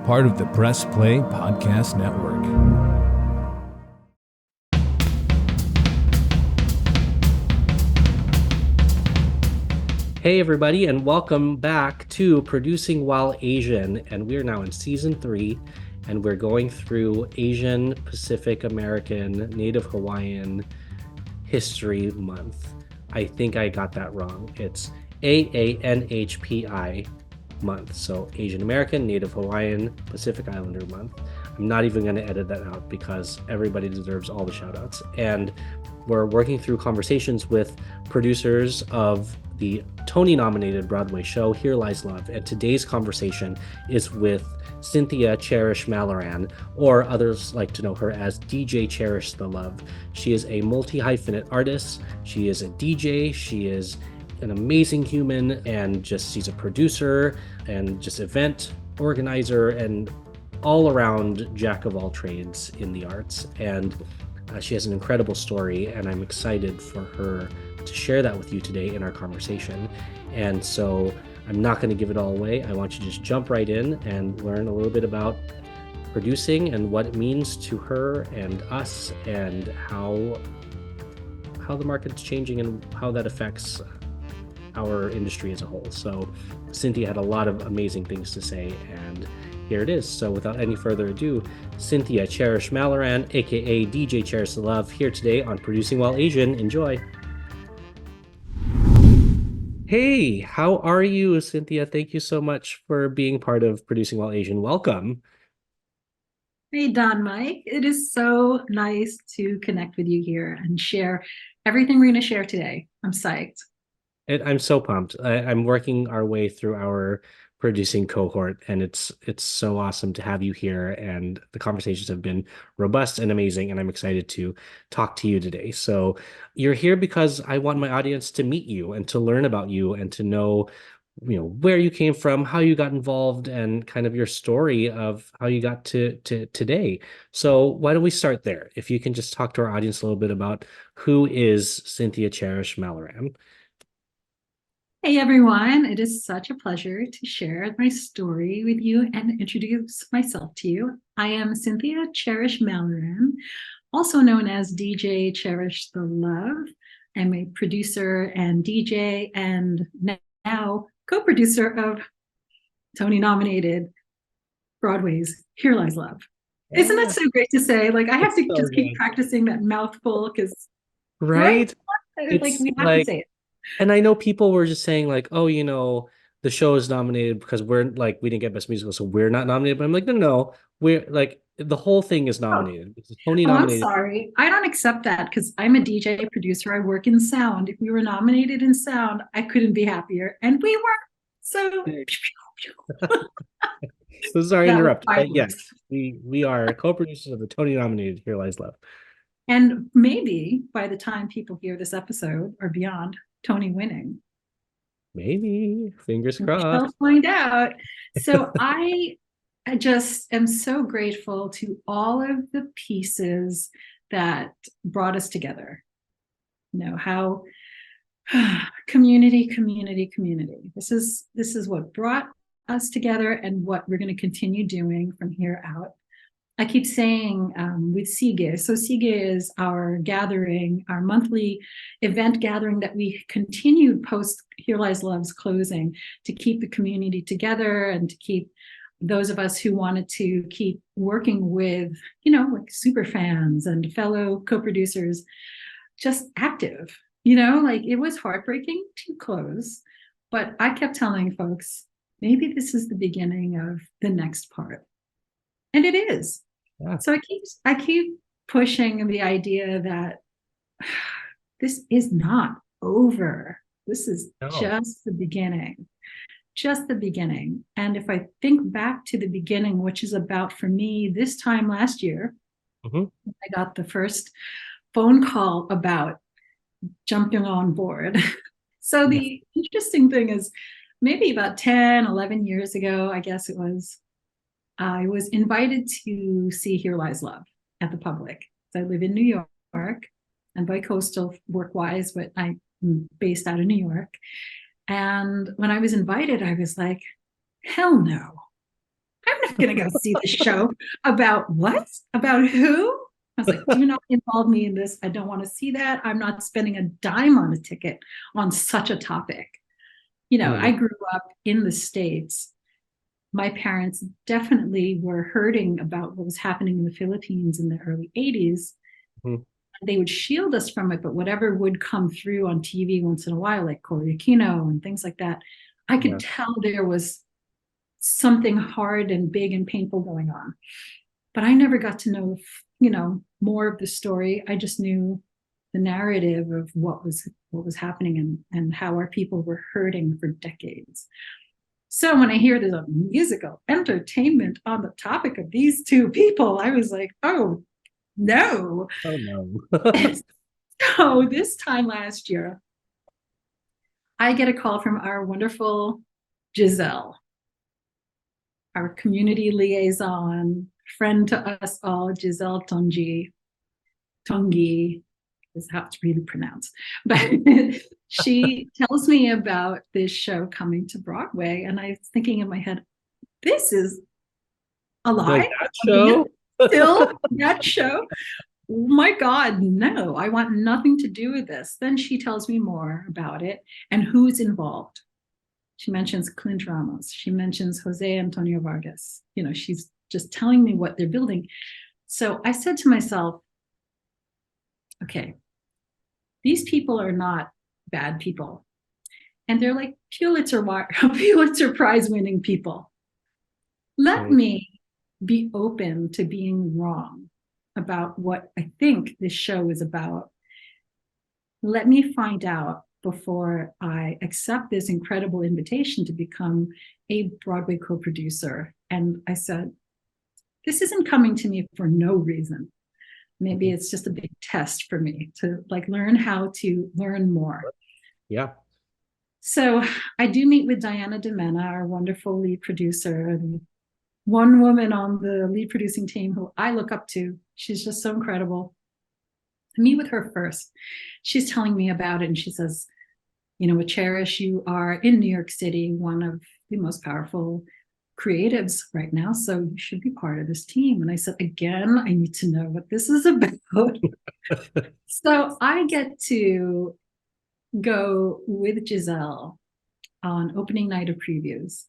part of the Press Play Podcast Network. Hey everybody, and welcome back to Producing While Asian, and we're now in season 3, and we're going through Asian, Pacific American, Native Hawaiian History Month. I think I got that wrong. It's AANHPI month, so Asian American, Native Hawaiian, Pacific Islander month. I'm not even going to edit that out because everybody deserves all the shout outs. And we're working through conversations with producers of the Tony-nominated Broadway show, Here Lies Love. And today's conversation is with Cynthia Cherish Malaran, or others like to know her as DJ CherishTheLuv. She is a multi-hyphenate artist. She is a DJ. She is an amazing human, and she's a producer and just event organizer and all around jack of all trades in the arts. And she has an incredible story, and I'm excited for her to share that with you today in our conversation. And so I'm not going to give it all away. I want you to just jump right in and learn a little bit about producing and what it means to her and us, and how the market's changing and how that affects our industry as a whole. So Cynthia had a lot of amazing things to say, and here it is. So without any further ado, Cynthia Cherish Malaran, aka DJ CherishTheLuv, here today on Producing While Asian. Enjoy. Hey, how are you, Cynthia? Thank you so much for being part of Producing While Asian. Welcome. Hey, Don Mike. It is so nice to connect with you here and share everything we're going to share today. I'm psyched. I'm so pumped. I'm working our way through our producing cohort, and it's so awesome to have you here, and the conversations have been robust and amazing, and I'm excited to talk to you today. So you're here because I want my audience to meet you and to learn about you and to know where you came from, how you got involved, and kind of your story of how you got to today. So why don't we start there? If you can just talk to our audience a little bit about who is Cynthia Cherish Malaran. Hey, everyone. It is such a pleasure to share my story with you and introduce myself to you. I am Cynthia Cherish Malaran, also known as DJ CherishTheLuv. I'm a producer and DJ, and now co-producer of Tony-nominated Broadway's Here Lies Love. Yeah. Isn't that so great to say? Like, I have to just keep practicing that mouthful because, right? Like, we have to say it. And I know people were just saying like, oh, the show is nominated because we didn't get Best Musical, so we're not nominated. But I'm like, no, we're like, the whole thing is nominated. It's Tony nominated. I'm sorry. I don't accept that because I'm a DJ producer. I work in sound. If we were nominated in sound, I couldn't be happier. And we were. So so sorry to interrupt. But yes, we are co-producers of the Tony nominated Here Lies Love. And maybe by the time people hear this episode or beyond, Tony winning. Maybe. Fingers crossed. We'll find out. So I just am so grateful to all of the pieces that brought us together. How community. This is what brought us together and what we're going to continue doing from here out. I keep saying with SIGE. So SIGE is our gathering, our monthly event gathering that we continued post Here Lies Love's closing to keep the community together and to keep those of us who wanted to keep working with, like super fans and fellow co-producers just active. It was heartbreaking to close, but I kept telling folks, maybe this is the beginning of the next part. And it is. Yeah. So I keep pushing the idea that this is not over. This is just the beginning. Just the beginning. And if I think back to the beginning, which is about, for me, this time last year, I got the first phone call about jumping on board. So the interesting thing is, maybe about 10, 11 years ago, I guess it was, I was invited to see Here Lies Love at the Public. So I live in New York, and bi-coastal work-wise, but I'm based out of New York. And when I was invited, I was like, hell no. I'm going to go see the show. About what? About who? I was like, do not involve me in this. I don't want to see that. I'm not spending a dime on a ticket on such a topic. I grew up in the States. My parents definitely were hurting about what was happening in the Philippines in the early 80s. Mm-hmm. They would shield us from it, but whatever would come through on TV once in a while, like Koreakino and things like that, I could tell there was something hard and big and painful going on. But I never got to know, more of the story. I just knew the narrative of what was happening and how our people were hurting for decades. So when I hear there's a musical entertainment on the topic of these two people, I was like, oh no. Oh no. So this time last year, I get a call from our wonderful Giselle, our community liaison, friend to us all, Giselle Tongi is how it's really pronounced. But she tells me about this show coming to Broadway, and I was thinking in my head, this is a lie. Like that show? Still that show? Oh my God, no, I want nothing to do with this. Then she tells me more about it and who's involved. She mentions Clint Ramos. She mentions Jose Antonio Vargas. She's just telling me what they're building. So I said to myself, okay, these people are not bad people. And they're like Pulitzer Prize winning people. Let me be open to being wrong about what I think this show is about. Let me find out before I accept this incredible invitation to become a Broadway co-producer. And I said, this isn't coming to me for no reason. Maybe it's just a big test for me to learn how to learn more. Yeah. So I do meet with Diana DeMena, our wonderful lead producer, the one woman on the lead producing team who I look up to. She's just so incredible. I meet with her first. She's telling me about it, and she says, with Cherish, you are in New York City, one of the most powerful creatives right now, so you should be part of this team. And I said, again, I need to know what this is about. So I get to go with Giselle on opening night of previews.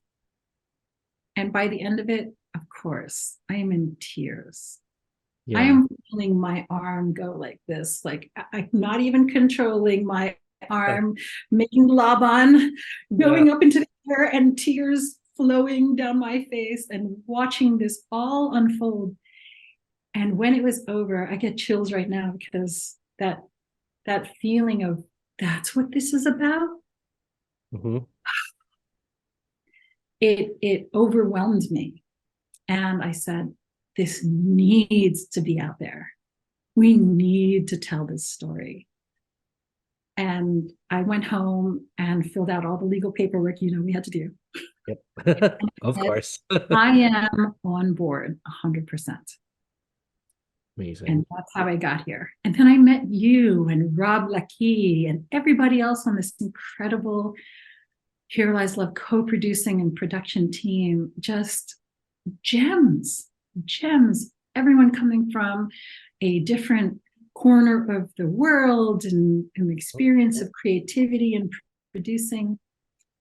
And by the end of it, of course, I am in tears. Yeah. I am feeling my arm go like this, I'm not even controlling my arm, making Laban, going up into the air and tears flowing down my face and watching this all unfold. And when it was over, I get chills right now because that feeling of that's what this is about. Mm-hmm. It overwhelmed me. And I said, this needs to be out there. We need to tell this story. And I went home and filled out all the legal paperwork we had to do. Yep. Of course. I am on board 100%. Amazing. And that's how I got here. And then I met you and Rob Lackey and everybody else on this incredible Here Lies Love co-producing and production team. Just gems. Everyone coming from a different corner of the world and an experience of creativity and producing.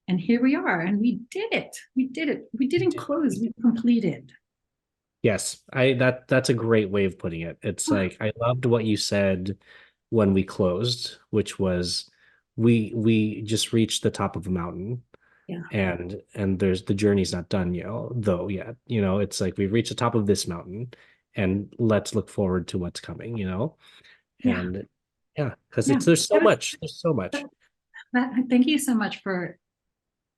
And here we are, and we did it. We didn't close, we completed. Yes, that's a great way of putting it. It's like, I loved what you said when we closed, which was we just reached the top of a mountain. Yeah. And there's the journey's not done though yet. It's like we've reached the top of this mountain and let's look forward to what's coming, And because there's so much. Thank you so much for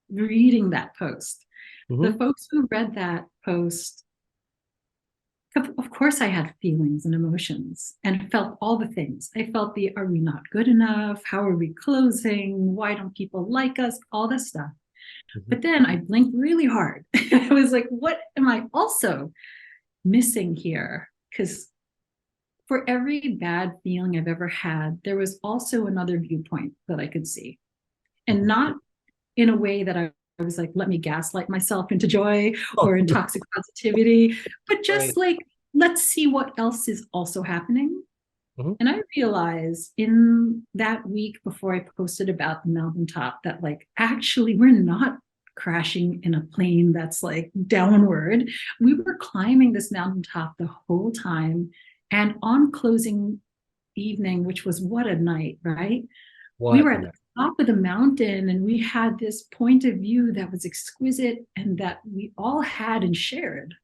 reading that post. Mm-hmm. The folks who read that post, of course I had feelings and emotions and felt all the things. I felt are we not good enough? How are we closing? Why don't people like us? All this stuff. Mm-hmm. But then I blinked really hard. I was like, what am I also missing here? Because for every bad feeling I've ever had, there was also another viewpoint that I could see. And not in a way that I was like, let me gaslight myself into joy or in toxic positivity, but just like, let's see what else is also happening. Mm-hmm. And I realized in that week before I posted about the mountaintop that like, actually, we're not crashing in a plane that's like downward. We were climbing this mountaintop the whole time. And on closing evening, which was what a night, right? We were at the top of the mountain and we had this point of view that was exquisite and that we all had and shared.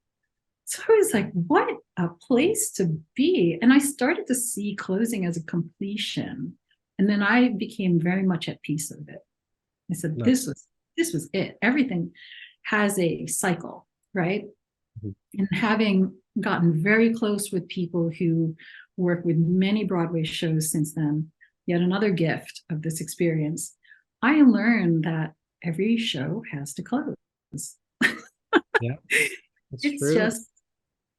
So I was like, what a place to be. And I started to see closing as a completion. And then I became very much at peace with it. I said, nice. This was it. Everything has a cycle, right? Mm-hmm. And having gotten very close with people who work with many Broadway shows since then, yet another gift of this experience, I learned that every show has to close. Yeah, it's true. Just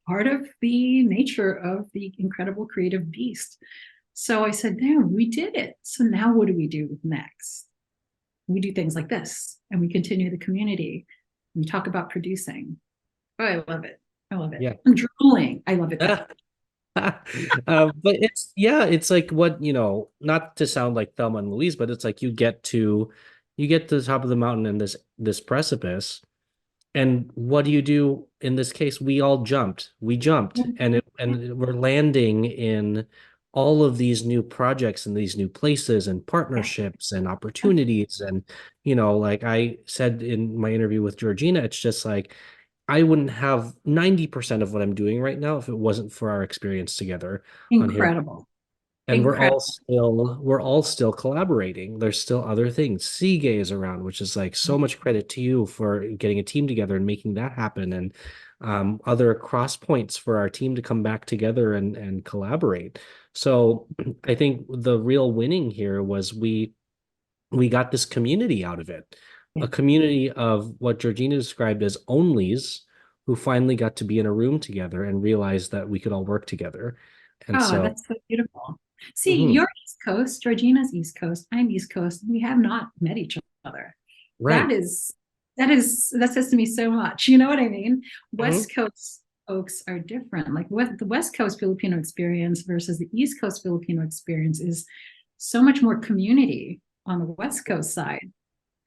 part of the nature of the incredible creative beast. So I said, damn, we did it. So now what do we do next? We do things like this and we continue the community. We talk about producing. Oh, I love it. I love it. Yeah. I'm drooling. I love it. But it's like what, not to sound like Thelma and Louise, but it's like you get to the top of the mountain and this precipice. And what do you do in this case? We jumped, and we're landing in all of these new projects and these new places and partnerships and opportunities. And, like I said in my interview with Georgina, it's just like, I wouldn't have 90% of what I'm doing right now if it wasn't for our experience together. Incredible. And we're all still collaborating. There's still other things. Sige is around, which is like so much credit to you for getting a team together and making that happen. And other cross points for our team to come back together and collaborate. So I think the real winning here was we got this community out of it. A community of what Georgina described as onlys who finally got to be in a room together and realized that we could all work together. And that's so beautiful. See, mm-hmm. You're East Coast, Georgina's East Coast, I'm East Coast. We have not met each other. Right. That says to me so much. You know what I mean? West mm-hmm. Coast folks are different. Like what the West Coast Filipino experience versus the East Coast Filipino experience is so much more community on the West Coast side.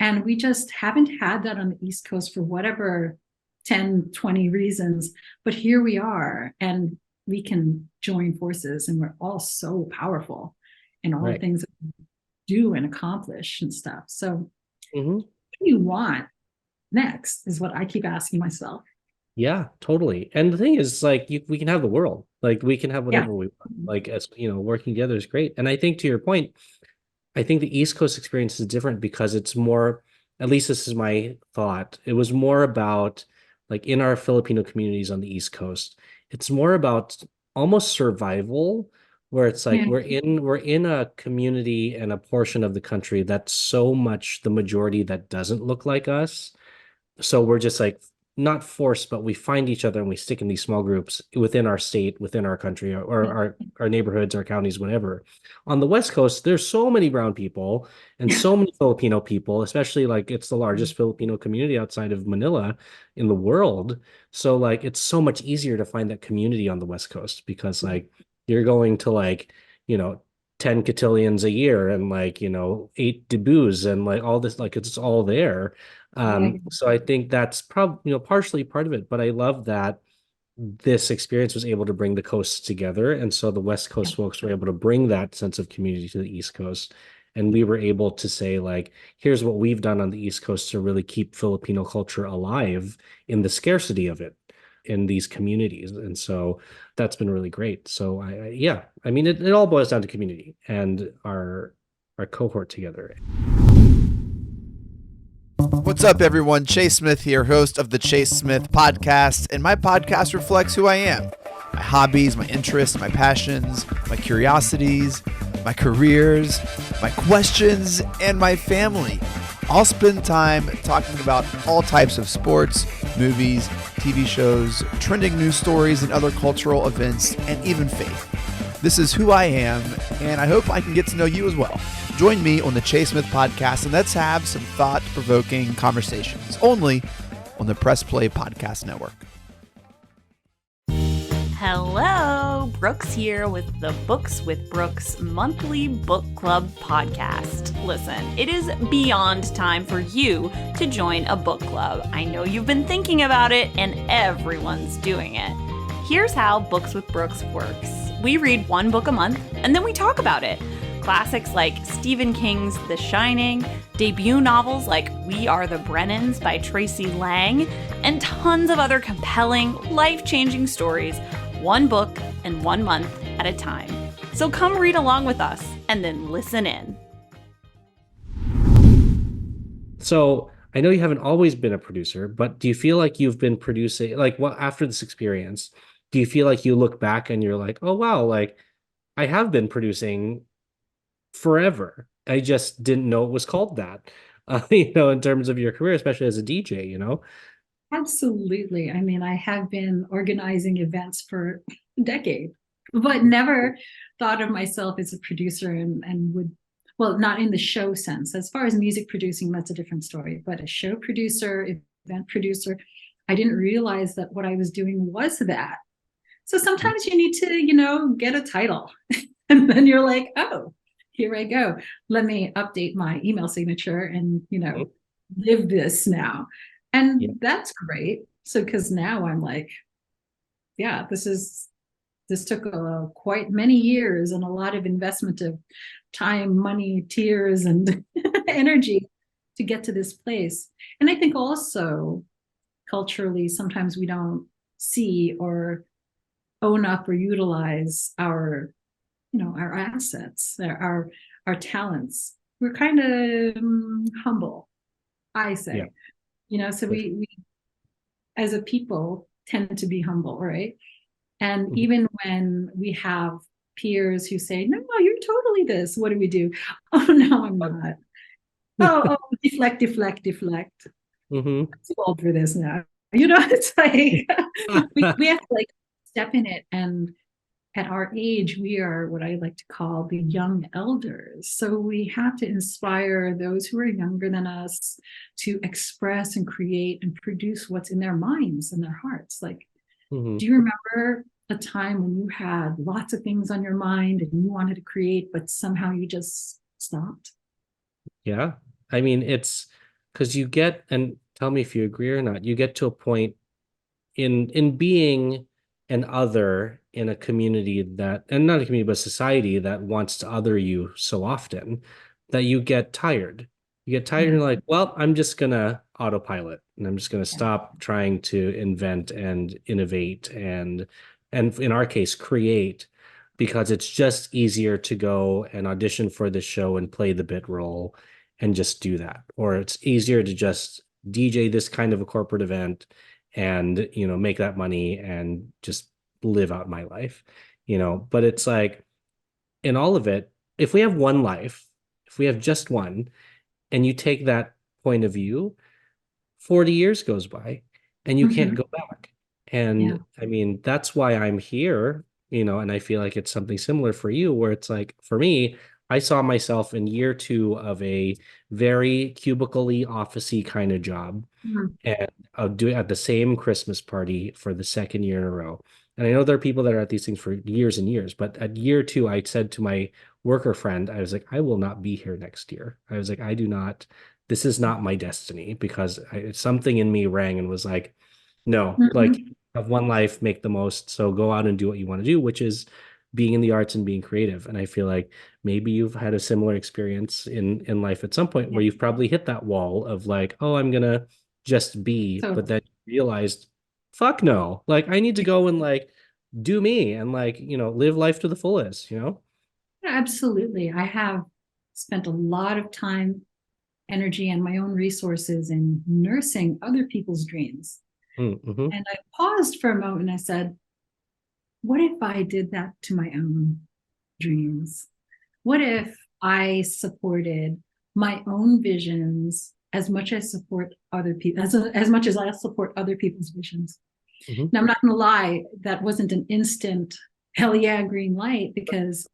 And we just haven't had that on the East Coast for whatever 10, 20 reasons. But here we are, and we can join forces, and we're all so powerful in all the things that we do and accomplish and stuff. So what do you want next is what I keep asking myself. Yeah, totally. And the thing is, like, we can have the world. Like, we can have whatever we want. Like, as working together is great. And I think to your point, I think the East Coast experience is different because it's more, at least this is my thought, it was more about, like, in our Filipino communities on the East Coast, it's more about almost survival, where it's like we're in a community and a portion of the country that's so much the majority that doesn't look like us. So we're just like, not forced, but we find each other and we stick in these small groups within our state, within our country, or our neighborhoods, our counties, whatever. On the West Coast, there's so many brown people and so many Filipino people, especially like it's the largest Filipino community outside of Manila in the world. So like it's so much easier to find that community on the West Coast because like you're going to like, 10 cotillions a year and like, 8 debuts and like all this, like it's all there. So I think that's probably, partially part of it, but I love that this experience was able to bring the coasts together. And so the West Coast folks were able to bring that sense of community to the East Coast. And we were able to say, like, here's what we've done on the East Coast to really keep Filipino culture alive in the scarcity of it in these communities. And so that's been really great. So I mean, it all boils down to community and our cohort together. What's up, everyone? Chase Smith here, host of the Chase Smith podcast, and my podcast reflects who I am. My hobbies, my interests, my passions, my curiosities, my careers, my questions, and my family. I'll spend time talking about all types of sports, movies, TV shows, trending news stories, and other cultural events, and even faith. This is who I am, and I hope I can get to know you as well. Join me on the Chase Smith podcast and let's have some thought-provoking conversations only on the Press Play Podcast Network. Hello, Brooks here with the Books with Brooks monthly book club podcast. Listen, it is beyond time for you to join a book club. I know you've been thinking about it and everyone's doing it. Here's how Books with Brooks works. We read one book a month and then we talk about it. Classics like Stephen King's The Shining, debut novels like We Are the Brennans by Tracy Lang, and tons of other compelling, life-changing stories, one book and 1 month at a time. So come read along with us and then listen in. So I know you haven't always been a producer, but do you feel like you've been producing, like, what after this experience, do you feel like you look back and you're like, oh, wow, like I have been producing forever. I just didn't know it was called that, in terms of your career, especially as a DJ, Absolutely. I mean, I have been organizing events for a decade, but never thought of myself as a producer and would, well, not in the show sense. As far as music producing, that's a different story, but a show producer, event producer, I didn't realize that what I was doing was that. So sometimes you need to, get a title and then you're like, oh, here I go. Let me update my email signature and, live this now. And that's great. So, because now I'm like, yeah, this took quite many years and a lot of investment of time, money, tears, and energy to get to this place. And I think also culturally, sometimes we don't see or own up or utilize our assets, our talents. We're kind of humble, I say. So we as a people tend to be humble, right? And even when we have peers who say, no, you're totally this, what do we do? Oh, no, I'm not. oh, deflect. Mm-hmm. I'm too old for this now. It's like we have to step in it. And at our age, we are what I like to call the young elders. So we have to inspire those who are younger than us to express and create and produce what's in their minds and their hearts. Like, do you remember a time when you had lots of things on your mind and you wanted to create, but somehow you just stopped? Yeah. I mean, it's because you get, and tell me if you agree or not, you get to a point in being an other in a community that, and not a community, but society that wants to other you so often that you get tired. You get tired and you're like, well, I'm just going to autopilot and I'm just going to stop trying to invent and innovate and in our case, create, because it's just easier to go and audition for the show and play the bit role and just do that. Or it's easier to just DJ this kind of a corporate event and make that money and just live out my life, but it's like, in all of it, if we have one life, if we have just one, and you take that point of view, 40 years goes by and you can't go back. And I mean, that's why I'm here, and I feel like it's something similar for you, where it's like, for me, I saw myself in year 2 of a very cubicle-y, office-y kind of job. And I'll do it at the same Christmas party for the second year in a row. And I know there are people that are at these things for years and years, but at year 2, I said to my worker friend, I was like, I will not be here next year. I was like, this is not my destiny, because something in me rang and was like, no, like, have one life, make the most. So go out and do what you want to do, which is being in the arts and being creative. And I feel like maybe you've had a similar experience in life at some point where you've probably hit that wall of like, oh, I'm going to just be, but then realized, fuck no, like I need to go and like do me and like, live life to the fullest, Absolutely. I have spent a lot of time, energy, and my own resources in nursing other people's dreams. And I paused for a moment and I said, what if I did that to my own dreams? What if I supported my own visions as much as support other people, as much as I support other people's visions? Now, I'm not going to lie, that wasn't an instant hell yeah green light, because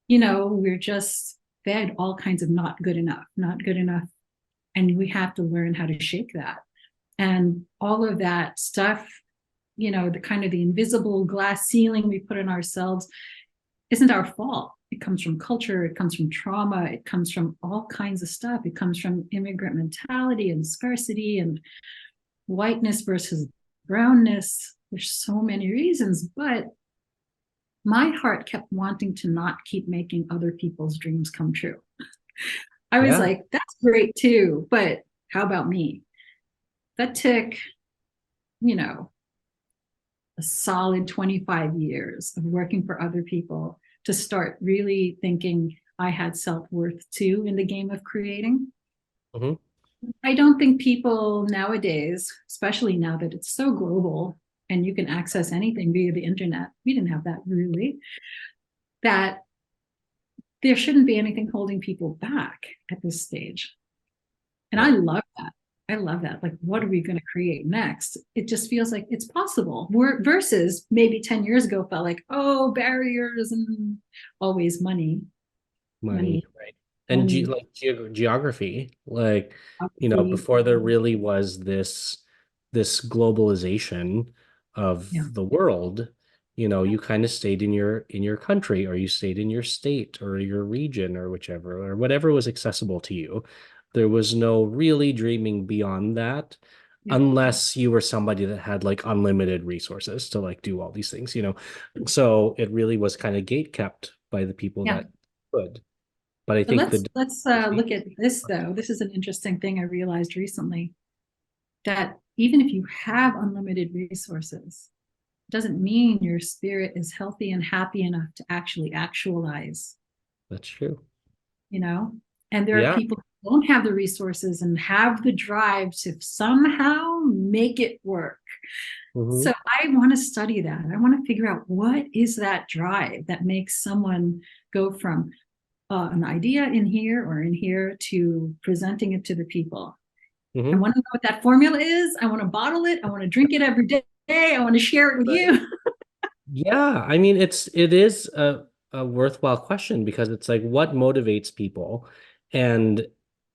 we're just fed all kinds of not good enough, not good enough. And we have to learn how to shake that. And all of that stuff, the kind of the invisible glass ceiling we put on ourselves isn't our fault. It comes from culture, it comes from trauma, it comes from all kinds of stuff. It comes from immigrant mentality and scarcity and whiteness versus brownness. There's so many reasons, but my heart kept wanting to not keep making other people's dreams come true. I was like, that's great too, but how about me? That took, a solid 25 years of working for other people to start really thinking I had self-worth too in the game of creating. Mm-hmm. I don't think people nowadays, especially now that it's so global and you can access anything via the internet, we didn't have that really, that there shouldn't be anything holding people back at this stage. And I love that. I love that. Like, what are we going to create next? It just feels like it's possible. Versus maybe 10 years ago felt like, oh, barriers and always money. Right. And geography, like, before there really was this globalization of the world, you kind of stayed in your country, or you stayed in your state or your region or whichever, or whatever was accessible to you. There was no really dreaming beyond that, unless you were somebody that had like unlimited resources to like do all these things, So it really was kind of gate kept by the people that could. But I think let's look at this though. This is an interesting thing I realized recently, that even if you have unlimited resources, it doesn't mean your spirit is healthy and happy enough to actually actualize. That's true. And there are people who don't have the resources and have the drive to somehow make it work. Mm-hmm. So I want to study that. I want to figure out what is that drive that makes someone go from an idea in here or in here to presenting it to the people. Mm-hmm. I want to know what that formula is. I want to bottle it. I want to drink it every day. I want to share it with you. Yeah, I mean, it is a worthwhile question, because it's like, what motivates people? And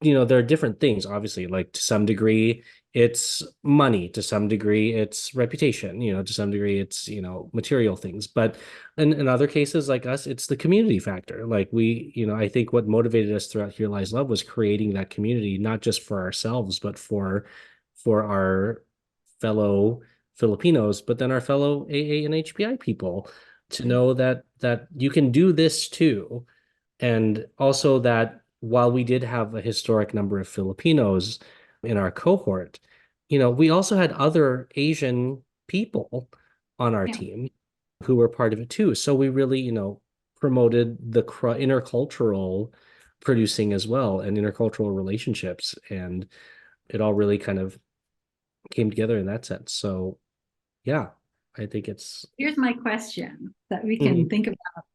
there are different things, obviously. Like, to some degree it's money, to some degree it's reputation, to some degree it's material things, but in other cases, like us, it's the community factor. Like, we I think what motivated us throughout Here Lies Love was creating that community, not just for ourselves, but for our fellow Filipinos, but then our fellow AA and HPI people, to know that you can do this too. And also that while we did have a historic number of Filipinos in our cohort, we also had other Asian people on our team who were part of it too. So we really, promoted the intercultural producing as well, and intercultural relationships. And it all really kind of came together in that sense. So yeah, I think it's... Here's my question that we can think about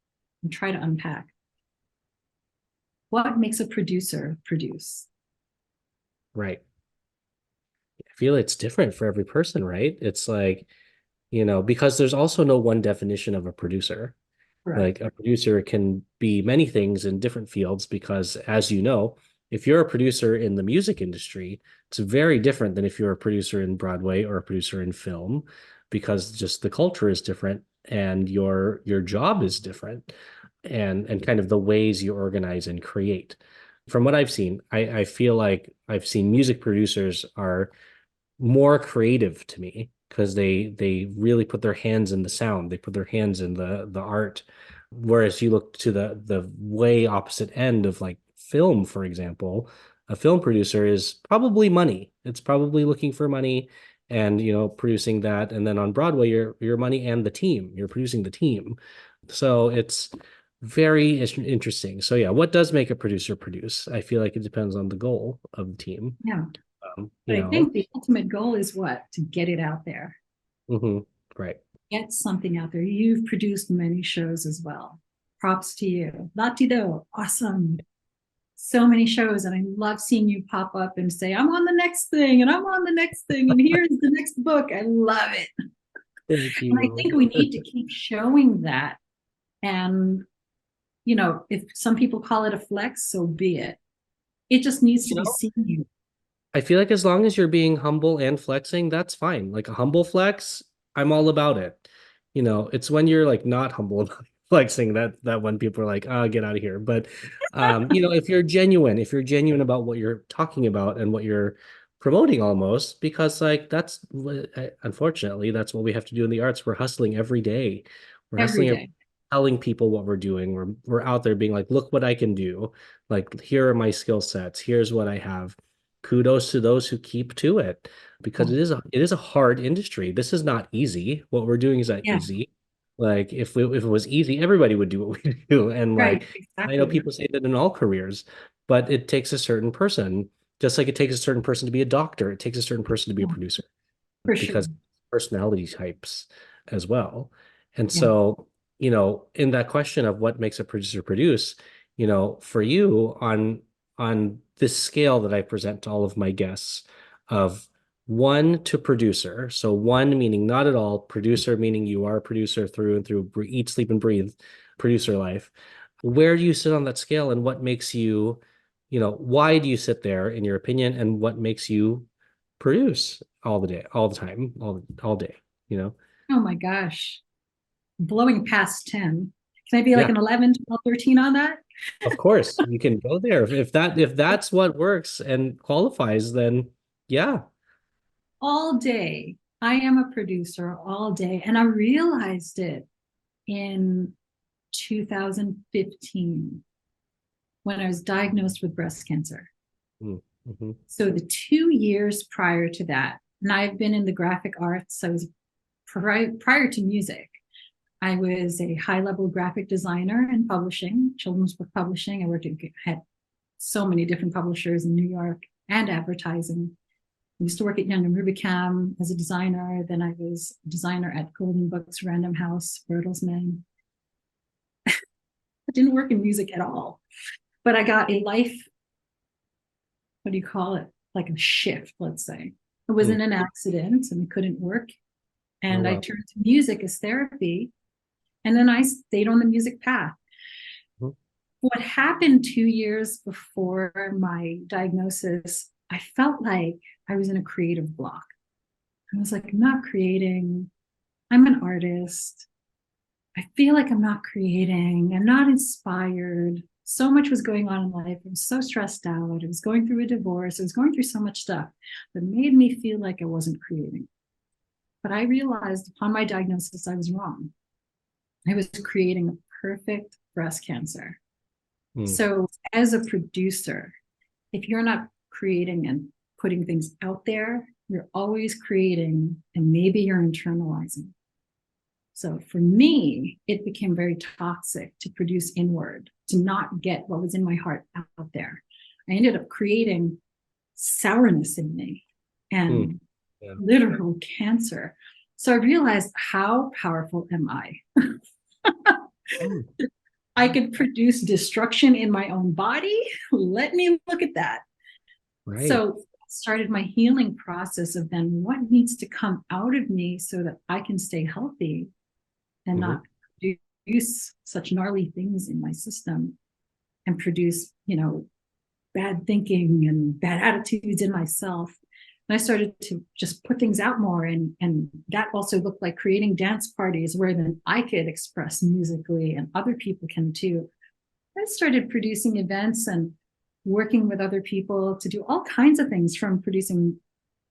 and try to unpack. What makes a producer produce? Right. I feel it's different for every person, right? It's like, because there's also no one definition of a producer. Right. Like, a producer can be many things in different fields, because, as you know, if you're a producer in the music industry, it's very different than if you're a producer in Broadway or a producer in film, because just the culture is different and your job is different, and kind of the ways you organize and create. From what I've seen, I feel like I've seen music producers are more creative to me, because they really put their hands in the sound, they put their hands in the art. Whereas you look to the way opposite end of like film, for example, a film producer is probably money. It's probably looking for money and producing that. And then on Broadway, your money and the team, you're producing the team. So it's very interesting. So yeah, what does make a producer produce? I feel like it depends on the goal of the team. Yeah. But I think the ultimate goal is what? To get it out there. Mm-hmm. Right. Get something out there. You've produced many shows as well. Props to you. Latido, awesome. So many shows, and I love seeing you pop up and say, I'm on the next thing, and I'm on the next thing, and here's the next book. I love it. Thank you. And I think we need to keep showing that. And if some people call it a flex, so be it. It just needs to You be know, seen. I feel like as long as you're being humble and flexing, that's fine. Like a humble flex, I'm all about it. It's when you're like not humble about flexing that when people are like, "Oh, get out of here." But if you're genuine about what you're talking about and what you're promoting almost, because like unfortunately, that's what we have to do in the arts. We're hustling every day. We're Every hustling, day. telling people what we're doing. We're out there being like, "Look what I can do. Like, here are my skill sets. Here's what I have." Kudos to those who keep to it, because Yeah. it is a hard industry. This is not easy. What we're doing is not Yeah. easy. Like if it was easy, everybody would do what we do. And Right. like I know Exactly. people say that in all careers, but it takes a certain person, just like it takes a certain person to be a doctor, it takes a certain person to be a Yeah, producer, for sure. because personality types as well. And Yeah. so, in that question of what makes a producer produce, for you on this scale that I present to all of my guests of one to producer. So one meaning not at all, producer meaning you are a producer through and through, eat, sleep, and breathe, producer life. Where do you sit on that scale, and what makes you, why do you sit there in your opinion, and what makes you produce all the day, all the time, all day, you know? Oh my gosh. Blowing past 10. Can I be like Yeah, an 11, 12, 13 on that? of course you can go there. If that's what works and qualifies, then yeah. All day. I am a producer all day. And I realized it in 2015 when I was diagnosed with breast cancer. Mm-hmm. So the 2 years prior to that, and I've been in the graphic arts, I was prior to music. I was a high-level graphic designer in publishing, children's book publishing. I had so many different publishers in New York and advertising. I used to work at Young and Rubicam as a designer. Then I was a designer at Golden Books, Random House, Bertelsmann. I didn't work in music at all, but I got a life, what do you call it? Like a shift, let's say. I was in an accident and couldn't work. Oh, And I wow. turned to music as therapy. And then I stayed on the music path. Mhm. What happened 2 years before my diagnosis, I felt like I was in a creative block. I was like, I'm not creating. I'm an artist. I feel like I'm not creating. I'm not inspired. So much was going on in life. I was so stressed out. I was going through a divorce. I was going through so much stuff that made me feel like I wasn't creating. But I realized upon my diagnosis, I was wrong. I was creating a perfect breast cancer. Mm. So, as a producer, if you're not creating and putting things out there, you're always creating and maybe you're internalizing. So, for me, it became very toxic to produce inward, to not get what was in my heart out there. I ended up creating sourness in me and Yeah. literal cancer. So I realized, how powerful am I? Mm. I could produce destruction in my own body. Let me look at that. Right. So I started my healing process of then what needs to come out of me so that I can stay healthy and Mhm. not produce such gnarly things in my system and produce, bad thinking and bad attitudes in myself. And I started to just put things out more. And that also looked like creating dance parties where then I could express musically and other people can too. I started producing events and working with other people to do all kinds of things, from producing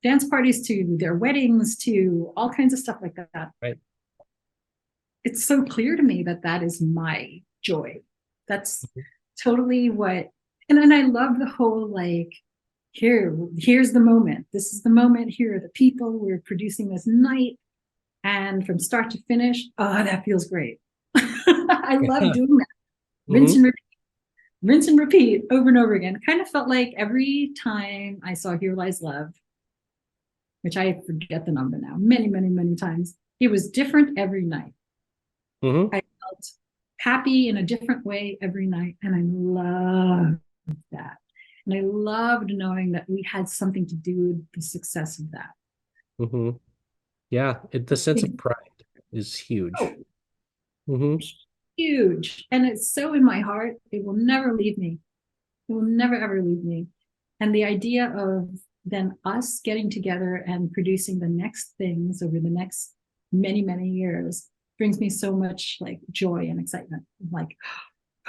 dance parties to their weddings to all kinds of stuff like that. Right. It's so clear to me that that is my joy. That's totally what, and then I love the whole like, here's the moment. This is the moment. Here are the people. We're producing this night. And from start to finish, oh, that feels great. I love doing that. Rinse Mhm. and repeat, rinse and repeat over and over again. Kind of felt like every time I saw Here Lies Love, which I forget the number now, many, many, many times, it was different every night. Mhm. I felt happy in a different way every night. And I loved that. And I loved knowing that we had something to do with the success of that. Mhm. Yeah, the sense of pride is huge. Oh, Mhm. huge. And it's so in my heart, it will never leave me. It will never, ever leave me. And the idea of then us getting together and producing the next things over the next many, many years brings me so much like joy and excitement. Like,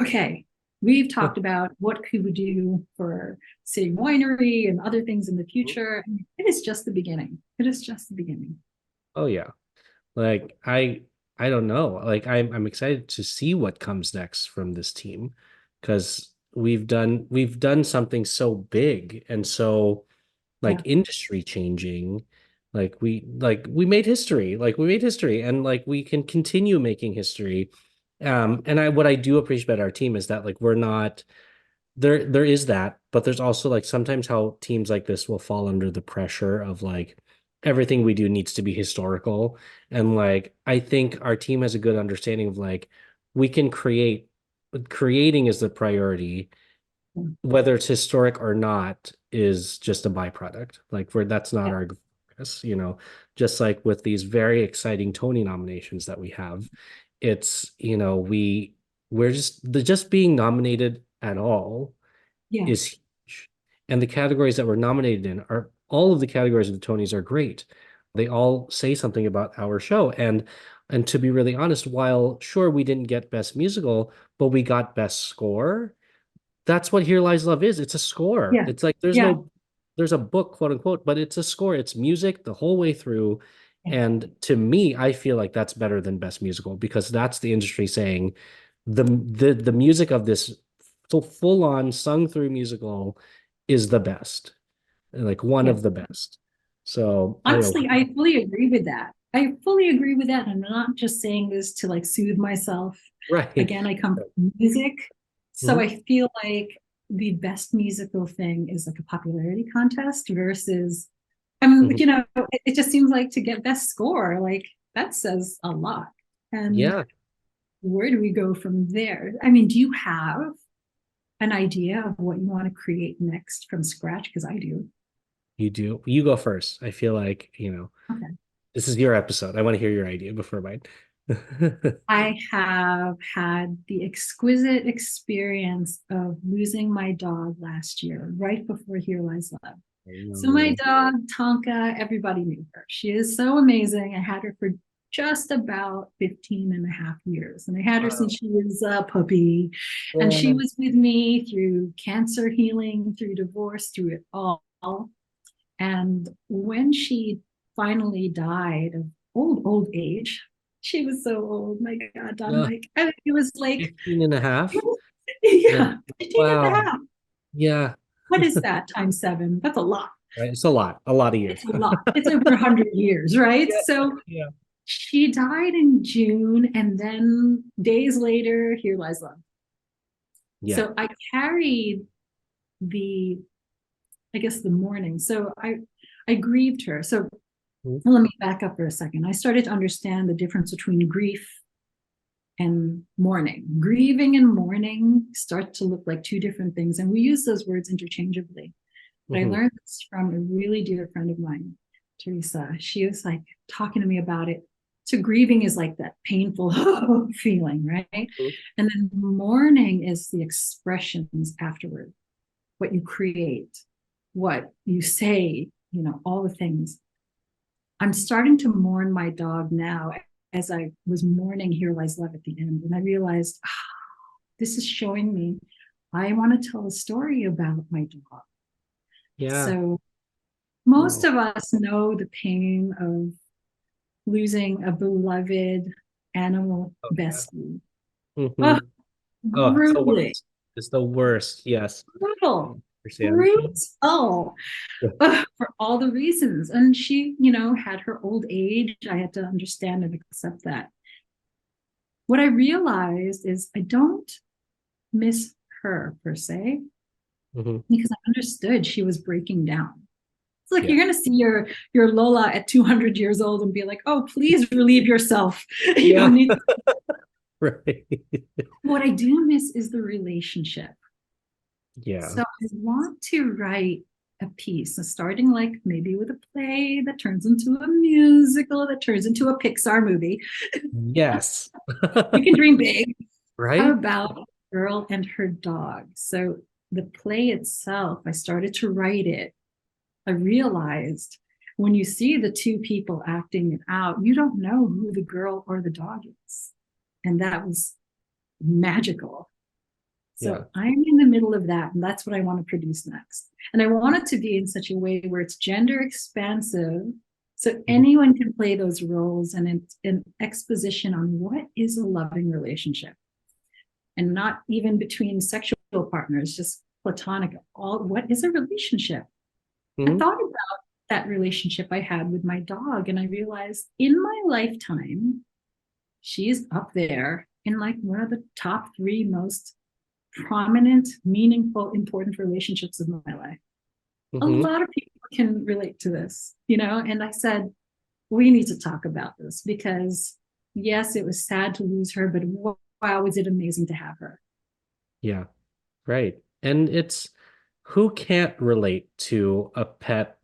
okay, we've talked about what could we do for City Winery and other things in the future. It is just the beginning. It is just the beginning. Oh yeah. Like I don't know. Like I'm excited to see what comes next from this team, because we've done something so big and so like industry changing. We made history. And like we can continue making history. And what I do appreciate about our team is that like we're not there is that, but there's also like sometimes how teams like this will fall under the pressure of like everything we do needs to be historical. And like I think our team has a good understanding of like we can creating is the priority, whether it's historic or not is just a byproduct. Like that's not our focus, just like with these very exciting Tony nominations that we have. It's, we're just being nominated at all is huge. And the categories that we're nominated in are all of the categories of the Tonys are great. They all say something about our show. And to be really honest, while sure we didn't get best musical, but we got best score. That's what Here Lies Love is. It's a score. Yeah. It's like there's a book, quote unquote, but it's a score. It's music the whole way through. And to me, I feel like that's better than best musical, because that's the industry saying the music of this full on sung through musical is the best, like one of the best. So honestly, I fully agree with that. I fully agree with that. I'm not just saying this to like soothe myself. Right. Again, I come from music. So I feel like the best musical thing is like a popularity contest versus, it just seems like to get best score, like that says a lot. And where do we go from there? I mean, do you have an idea of what you want to create next from scratch? Because I do. You do. You go first. I feel like, this is your episode. I want to hear your idea before mine. I have had the exquisite experience of losing my dog last year, right before Here Lies Love. So my dog, Tonka, everybody knew her. She is so amazing. I had her for just about 15 and a half years. And I had her since she was a puppy. And she was with me through cancer healing, through divorce, through it all. And when she finally died of old age, she was so old. My God, Don Mike. I mean, it was like 15 and a half. 15 and a half. Yeah. What is that times 7? That's a lot. Right. It's a lot of years. It's a lot. It's over 100 years, right? She died in June, and then days later, Here Lies Love. Yeah. So I carried the mourning. So I grieved her. So let me back up for a second. I started to understand the difference between grief and mourning. Grieving and mourning start to look like two different things, and we use those words interchangeably. But I learned this from a really dear friend of mine, Teresa. She was like talking to me about it. So grieving is like that painful feeling, right? And then mourning is the expressions afterward, what you create, what you say, all the things. I'm starting to mourn my dog now as I was mourning Here Lies Love at the end. And I realized, this is showing me I want to tell a story about my dog. Yeah. So most of us know the pain of losing a beloved animal bestie. It's the worst. Yes. Brutal. Brutal. For all the reasons. And she, had her old age. I had to understand and accept that. What I realized is I don't miss her per se, because I understood she was breaking down. It's like you're going to see your Lola at 200 years old and be like, oh, please relieve yourself. You don't need to. Right. What I do miss is the relationship. Yeah. So I want to write a piece, starting like maybe with a play that turns into a musical, that turns into a Pixar movie. Yes. You can dream big. Right? about a girl and her dog. So the play itself, I started to write it. I realized when you see the two people acting it out, you don't know who the girl or the dog is. And that was magical. So Yeah. I'm in the middle of that, and that's what I want to produce next. And I want it to be in such a way where it's gender expansive, so anyone can play those roles, and it's an exposition on what is a loving relationship, and not even between sexual partners, just platonic. What is a relationship? I Mhm. thought about that relationship I had with my dog, and I realized in my lifetime, she's up there in like one of the top 3 most prominent, meaningful, important relationships of my life. A Mhm. lot of people can relate to this, and I said, we need to talk about this because yes, it was sad to lose her, but wow, was it amazing to have her. Yeah. Right. And it's who can't relate to a pet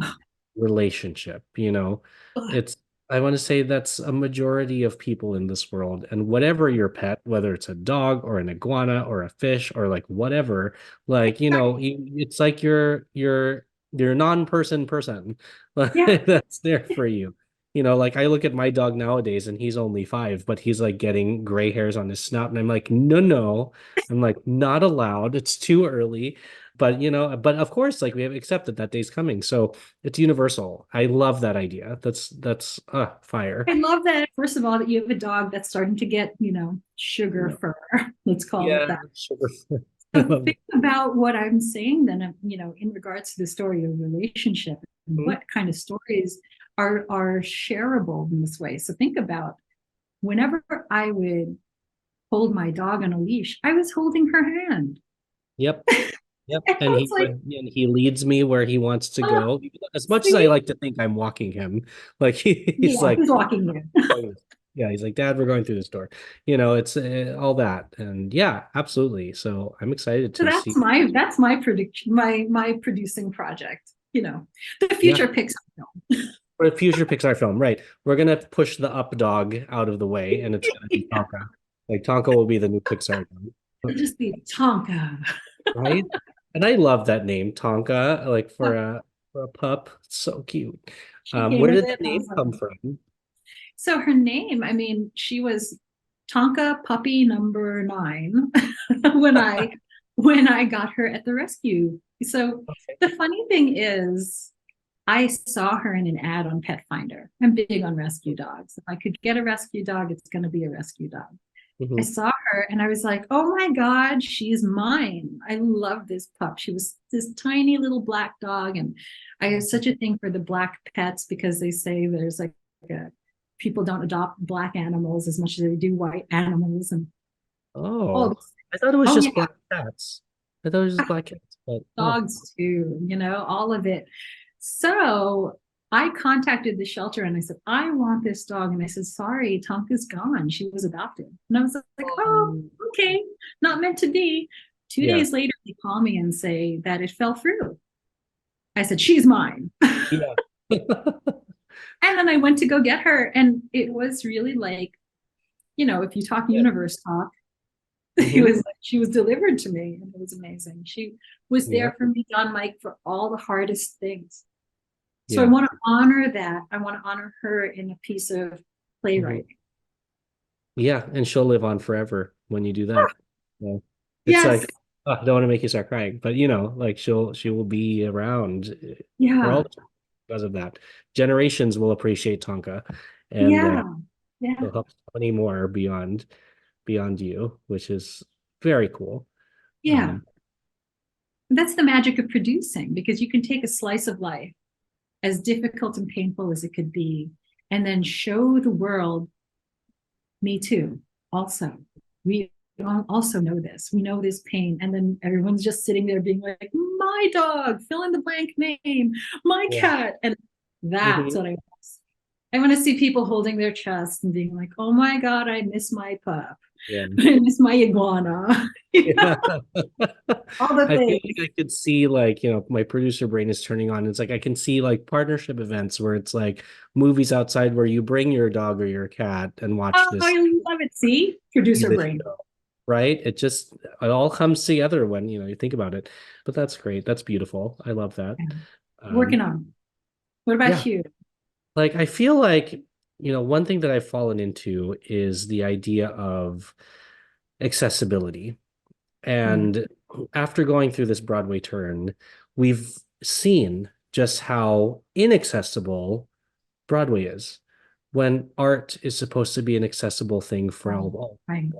relationship, It's I want to say that's a majority of people in this world. And whatever your pet, whether it's a dog or an iguana or a fish or like whatever, like, it's like your non-person person Yeah, that's there for you. Like I look at my dog nowadays and he's only 5, but he's like getting gray hairs on his snout. And I'm like, no, no. I'm like, not allowed. It's too early. But of course, like we have accepted that day's coming. So it's universal. I love that idea. That's fire. I love that. First of all, that you have a dog that's starting to get, sugar Yeah. fur. Let's call it Yeah, that. sure. I So love think about what I'm saying then, in regards to the story of relationship, and Mhm. what kind of stories are shareable in this way. So think about whenever I would hold my dog on a leash, I was holding her hand. Yep. Yep. And I And was like, he leads me where he wants to oh, go. As much as I see? like to think I'm walking him, like he's Yeah, like, he's walking in. yeah, he's like, Dad, we're going through this door. It's all that, and yeah, absolutely. So I'm excited So to see. that's my prediction, my producing project. The Yeah, future Pixar film. for a future Pixar film, right? We're gonna push the up dog out of the way, and it's gonna be Yeah, Tonka. Like Tonka will be the new Pixar dog. it'll just be Tonka. Right? And I love that name, Tonka, like Oh, for a pup. It's so cute. she came Where with did it. that I name was like, come from? so her name, I mean, she was Tonka puppy number 9 when I got her at the rescue. So Okay. the funny thing is, I saw her in an ad on Pet Finder. I'm big on rescue dogs. If I could get a rescue dog, it's going to be a rescue dog. I Mhm. saw her and I was like, oh my God, she's mine. I love this pup. She was this tiny little black dog. And I have such a thing for the black pets because they say there's like people don't adopt black animals as much as they do white animals. And oh, Oh, I thought it was oh just yeah, black cats. I thought it was just black cats, but oh, dogs too, all of it. So I contacted the shelter and I said, I want this dog. And I said, sorry, Tonka's gone. She was adopted. And I was like, oh, okay, not meant to be. Two yeah, days later, they call me and say that it fell through. I said, she's mine. yeah, And then I went to go get her. And it was really like, if you talk yeah. universe talk, it Hmm. was like she was delivered to me. And it was amazing. She was Yeah, there for me, Don Mike, for all the hardest things. So I yeah. want to honor that. I want to honor her in a piece of Mhm. playwriting. Yeah, and she'll live on forever when you do that. So it's Yes. like, I don't want to make you start crying, but like she will be around for all Yeah. the time because of that. Generations will appreciate Tonka, and Yeah. Yeah. she'll help so many more beyond you, which is very cool. Yeah. Um, That's the magic of producing because you can take a slice of life, as difficult and painful as it could be, and then show the world, me too. Also, we also know this. We know this pain. And then everyone's just sitting there being like, my dog, fill in the blank name, my yeah. cat. And that's Mhm. what I want. I want to see people holding their chest and being like, oh my God, I miss my pup. Yeah. I miss my iguana. Yeah. All the I feel things. like I could see like, my producer brain is turning on. It's like I can see like partnership events where it's like movies outside where you bring your dog or your cat and watch Oh, I love it. See, see producer this brain. show. right? It all comes together when, you think about it. But that's great. That's beautiful. I love that. Yeah. Working Um, on. What about yeah, you? like I feel like, one thing that I've fallen into is the idea of accessibility. Mm, And after going through this Broadway turn, we've seen just how inaccessible Broadway is when art is supposed to be an accessible thing for right, all. right,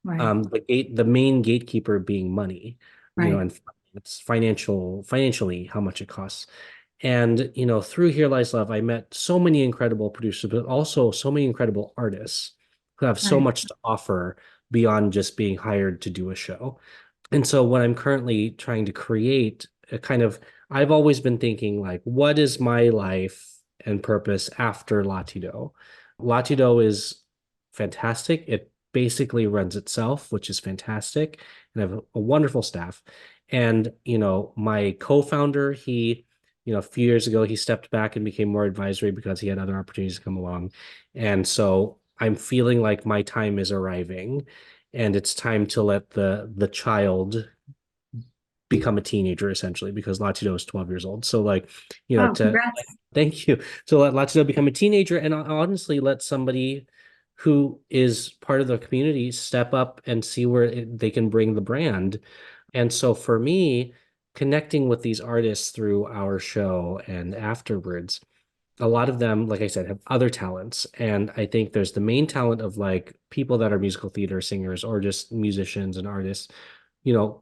right, The main gatekeeper being money, right. and it's financially how much it costs. And through Here Lies Love, I met so many incredible producers, but also so many incredible artists who have so Right. much to offer beyond just being hired to do a show. And so what I'm currently trying to create a kind of, I've always been thinking like, what is my life and purpose after Latido? Latido is fantastic. It basically runs itself, which is fantastic. And I have a wonderful staff. And, my co-founder, a few years ago, he stepped back and became more advisory because he had other opportunities come along. And so I'm feeling like my time is arriving and it's time to let the child become a teenager essentially because Latido is 12 years old. So like, Oh, to congrats. thank you. To let Latido become a teenager and honestly let somebody who is part of the community step up and see where they can bring the brand. And so for me, connecting with these artists through our show and afterwards, a lot of them, like I said, have other talents. And I think there's the main talent of like people that are musical theater singers or just musicians and artists,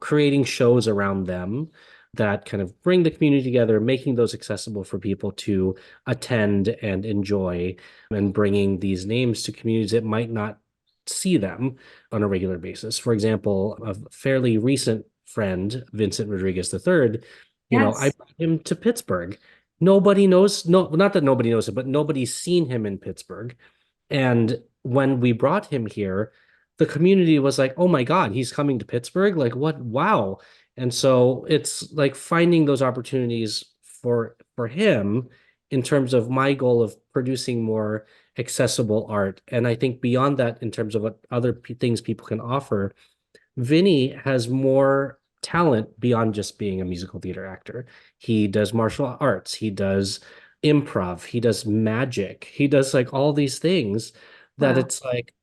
creating shows around them that kind of bring the community together, making those accessible for people to attend and enjoy, and bringing these names to communities that might not see them on a regular basis. For example, a fairly recent friend, Vincent Rodriguez III, I Yes. brought him to Pittsburgh. Nobody knows, no, not that nobody knows it, but nobody's seen him in Pittsburgh. And when we brought him here, the community was like, oh my God, he's coming to Pittsburgh? Like, what? Wow. And so it's like finding those opportunities for him in terms of my goal of producing more accessible art. And I think beyond that, in terms of what other things people can offer, Vinny has more talent beyond just being a musical theater actor. He does martial arts, he does improv, he does magic, he does like all these things that Wow. it's like,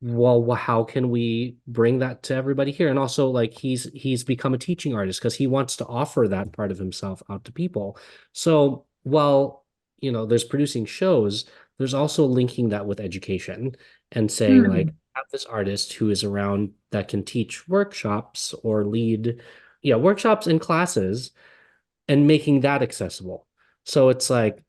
well, how can we bring that to everybody here? And also like he's become a teaching artist because he wants to offer that part of himself out to people. So while there's producing shows, there's also linking that with education and saying like Hmm. have this artist who is around that can teach workshops or lead workshops and classes and making that accessible. So it's like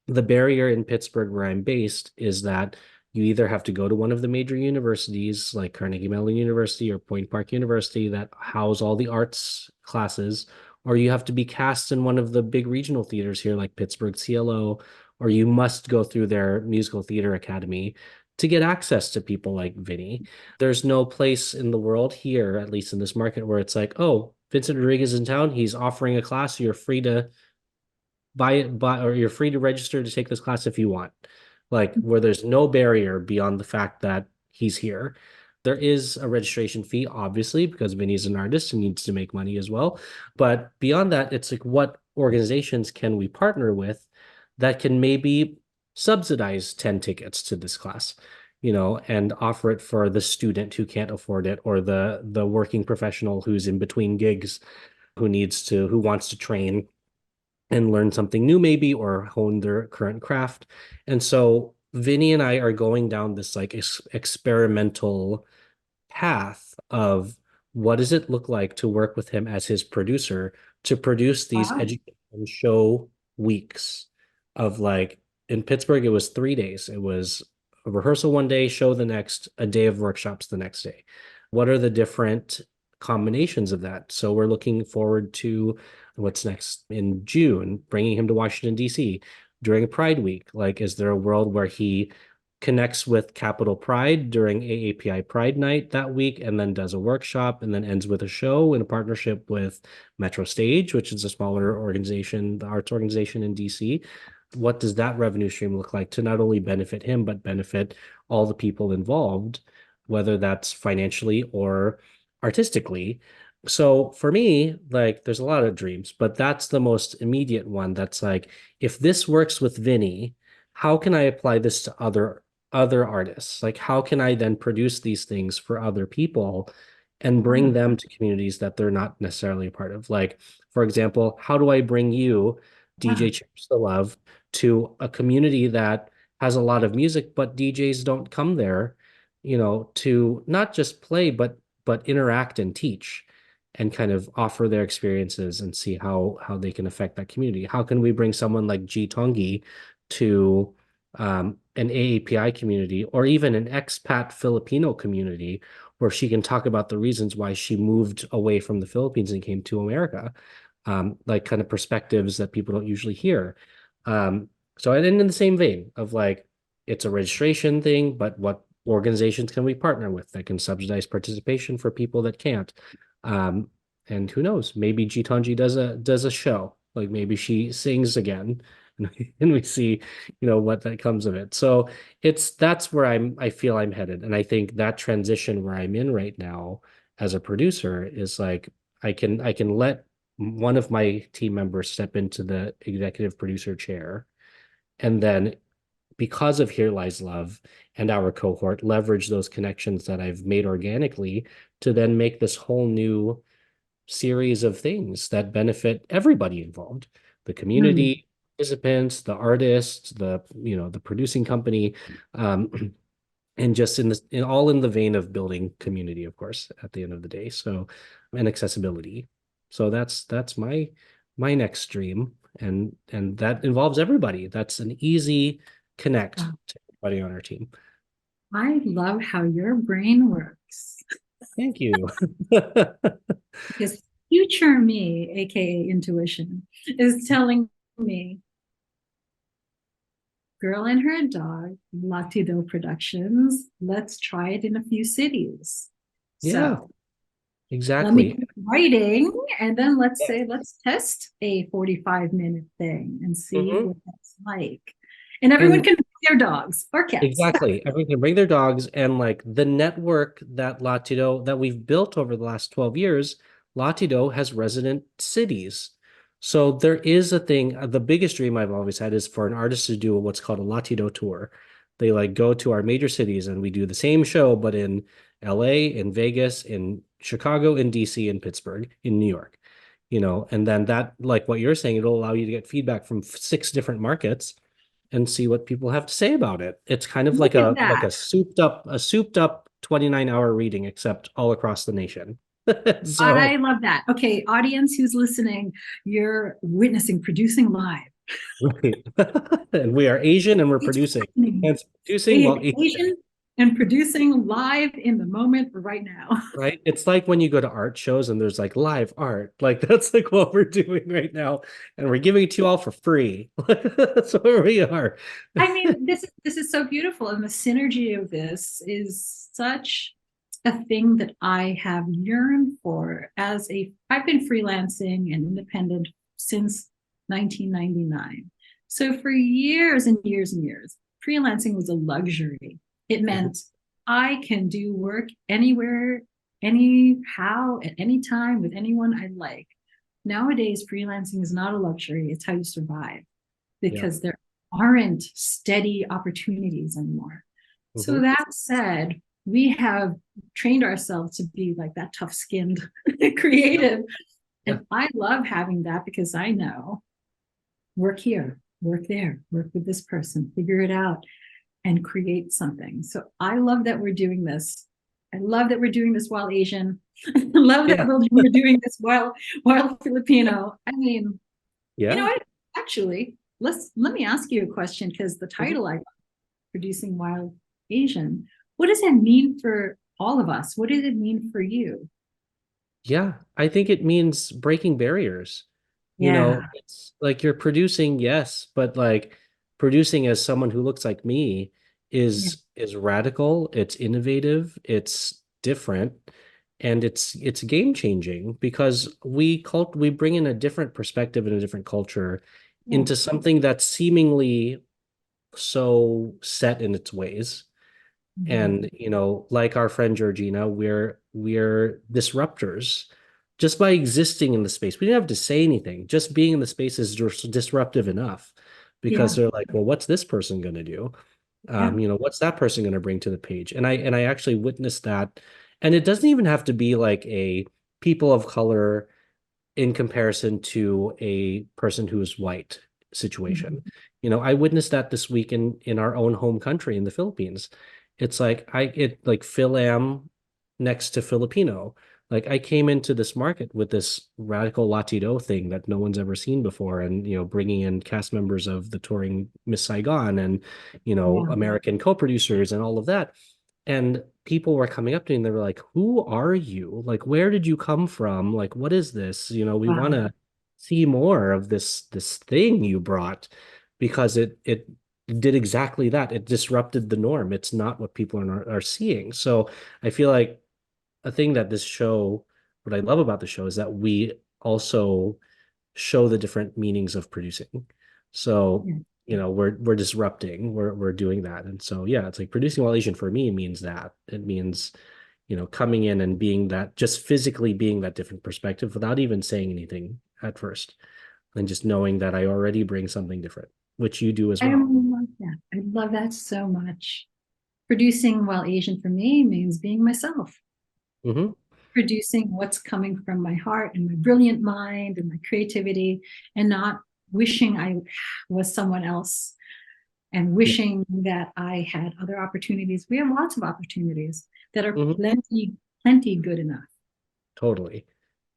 the barrier in Pittsburgh, where I'm based, is that you either have to go to one of the major universities like Carnegie Mellon University or Point Park University that house all the arts classes, or you have to be cast in one of the big regional theaters here like Pittsburgh CLO, or you must go through their musical theater academy to get access to people like Vinny. There's no place in the world here, at least in this market, where it's like, oh, Vincent Rodriguez is in town, he's offering a class, you're free to or you're free to register to take this class if you want. Like where there's no barrier beyond the fact that he's here. There is a registration fee, obviously, because Vinny's an artist and needs to make money as well. But beyond that, it's like what organizations can we partner with that can maybe subsidize 10 tickets to this class, and offer it for the student who can't afford it or the working professional who's in between gigs who wants to train and learn something new maybe or hone their current craft. And so Vinny and I are going down this like experimental path of what does it look like to work with him as his producer to produce these Wow. education show weeks of like in Pittsburgh it was 3 days. It was a rehearsal one day, show the next, a day of workshops the next day. What are the different combinations of that? So we're looking forward to what's next in June, bringing him to Washington, D.C. during a Pride Week. Like, is there a world where he connects with Capital Pride during AAPI Pride Night that week and then does a workshop and then ends with a show in a partnership with Metro Stage, which is a smaller organization, the arts organization in DC? What does that revenue stream look like to not only benefit him, but benefit all the people involved? whether that's financially or artistically. So for me, like there's a lot of dreams, but that's the most immediate one. That's like, if this works with Vinny, how can I apply this to other artists? Like, how can I then produce these things for other people and bring them to communities that they're not necessarily a part of? Like, for example, how do I bring you, DJ CherishTheLuv, to a community that has a lot of music, but DJs don't come there, to not just play, but interact and teach and kind of offer their experiences and see how they can affect that community. How can we bring someone like G Tongi to an AAPI community, or even an expat Filipino community, where she can talk about the reasons why she moved away from the Philippines and came to America, like kind of perspectives that people don't usually hear. So and in the same vein of like, it's a registration thing, but what organizations can we partner with that can subsidize participation for people that can't? And who knows, maybe Jitanji does a show, like maybe she sings again, and we see, what that comes of it. So that's where I feel I'm headed. And I think that transition where I'm in right now as a producer is like, I can let one of my team members step into the executive producer chair, and then because of Here Lies Love and our cohort, leverage those connections that I've made organically to then make this whole new series of things that benefit everybody involved, the community, participants, the artists, the producing company, and just all in the vein of building community, of course, at the end of the day. So, and accessibility. So that's my next dream, and that involves everybody. That's an easy connect to everybody on our team. I love how your brain works. Thank you. Because future me, aka intuition, is telling me, Girl and Her Dog, Latido Productions, let's try it in a few cities. Yeah, so exactly. Let me keep writing, and then let's test a 45-minute thing and see what that's like. And everyone can bring their dogs or cats. Exactly. Everyone can bring their dogs, and like the network that Latido that we've built over the last 12 years, Latido has resident cities. So there is a thing, the biggest dream I've always had is for an artist to do what's called a Latido tour. They like go to our major cities and we do the same show, but in LA, in Vegas, in Chicago, in DC, in Pittsburgh, in New York, and then that, like what you're saying, it'll allow you to get feedback from 6 different markets and see what people have to say about it. It's kind of like a souped up 29-hour reading, except all across the nation. So I love that. Okay, audience who's listening, you're witnessing producing live. right. And we are Asian and we're producing. And it's producing while Asian and producing live in the moment right now. Right. It's like when you go to art shows and there's like live art. Like that's like what we're doing right now. And we're giving it to you all for free. That's where we are. I mean, this is so beautiful. And the synergy of this is such a thing that I have yearned for. I've been freelancing and independent since 1999. So for years and years and years, freelancing was a luxury. It meant I can do work anywhere, anyhow, at any time, with anyone I like. Nowadays, freelancing is not a luxury. It's how you survive, because there aren't steady opportunities anymore. So that said, we have trained ourselves to be like that tough-skinned creative. And I love having that, because I know work here, work there, work with this person, figure it out, and create something. So I love that we're doing this. I love that we're doing this while Asian. I love that we're doing this while Filipino. I mean, you know what? Actually, let me ask you a question, because the title I got, Producing While Asian, what does that mean for all of us? What did it mean for you? Yeah, I think it means breaking barriers. It's like you're producing, yes, but like producing as someone who looks like me is radical, it's innovative, it's different, and it's game changing, because we bring in a different perspective and a different culture into something that's seemingly so set in its ways. And, like our friend Georgina, we're disruptors just by existing in the space. We didn't have to say anything. Just being in the space is disruptive enough because Yeah. they're like, well, what's this person going to do? Yeah. What's that person going to bring to the page? And I actually witnessed that. And it doesn't even have to be like a people of color in comparison to a person who is white situation. Mhm. I witnessed that this week in our own home country in the Philippines. It's like Phil-Am next to Filipino. Like I came into this market with this radical Latino thing that no one's ever seen before, and bringing in cast members of the touring Miss Saigon and Yeah. American co-producers and all of that. And people were coming up to me and they were like, who are you? Like, where did you come from? Like, what is this? We want Wow. to see more of this thing you brought because it did exactly that. It disrupted the norm. It's not what people are seeing. So I feel like a thing that this show, what I love about the show is that we also show the different meanings of producing. So, Yeah. we're disrupting, we're doing that. And so yeah, it's like producing while Asian for me means that. It means, coming in and being that, just physically being that different perspective without even saying anything at first. And just knowing that I already bring something different, which you do as I well. love that. I love that so much. Producing while Asian for me means being myself. Hmm. Producing what's coming from my heart and my brilliant mind and my creativity, and not wishing I was someone else and Yeah. wishing that I had other opportunities. We have lots of opportunities that are Hmm. plenty good enough. Totally.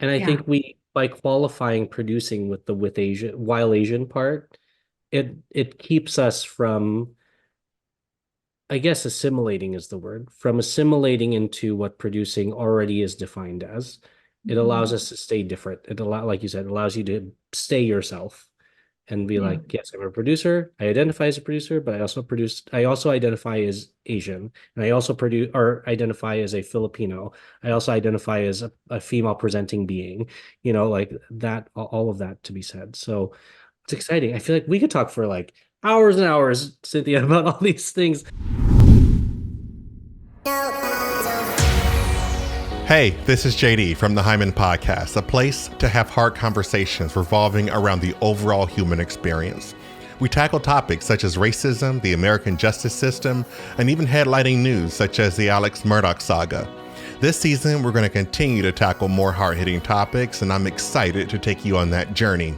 And I Yeah. think by qualifying producing with the with Asian while Asian part, it keeps us from, I guess assimilating is the word, from assimilating into what producing already is defined as. It allows Mhm. us to stay different. Like you said, it allows you to stay yourself and be Yeah. like, yes, I'm a producer. I identify as a producer, but I also identify as Asian, and I also produce or identify as a Filipino. I also identify as a female presenting being, like that, all of that to be said. So it's exciting. I feel like we could talk for like hours and hours, Cynthia, about all these things. Hey, this is JD from the Hyman Podcast, a place to have hard conversations revolving around the overall human experience. We tackle topics such as racism, the American justice system, and even headlining news such as the Alex Murdaugh saga. This season, we're going to continue to tackle more hard-hitting topics, and I'm excited to take you on that journey.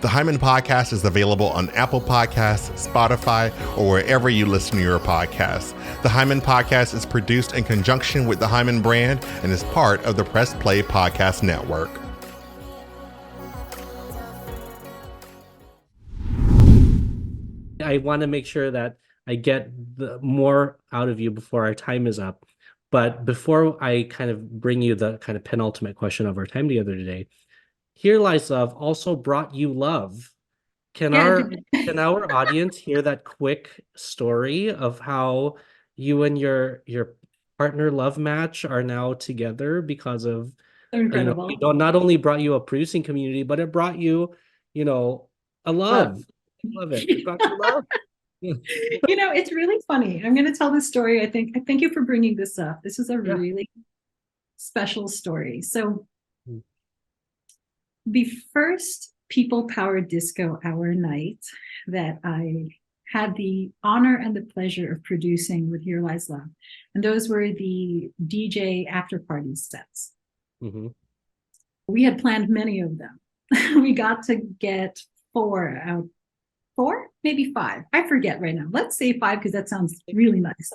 The Hyman Podcast is available on Apple Podcasts, Spotify, or wherever you listen to your podcasts. The Hyman Podcast is produced in conjunction with the Hyman brand and is part of the Press Play Podcast Network. I want to make sure that I get the more out of you before our time is up. But before I kind of bring you the kind of penultimate question of our time together today, Here Lies Love also brought you love. Can Yeah. our audience hear that quick story of how you and your partner love match are now together because of, Incredible. not only brought you a producing community, but it brought you, a Love. love. I love it. It brought you love. It's really funny. I'm going to tell this story. I thank you for bringing this up. This is a Yeah. really special story. So the first People Power Disco Hour night that I had the honor and the pleasure of producing with Here Lies Love, and those were the DJ after party sets. Mm-hmm. We had planned many of them. We got to get four out. Four, maybe five. I forget right now. Let's say five because that sounds really nice.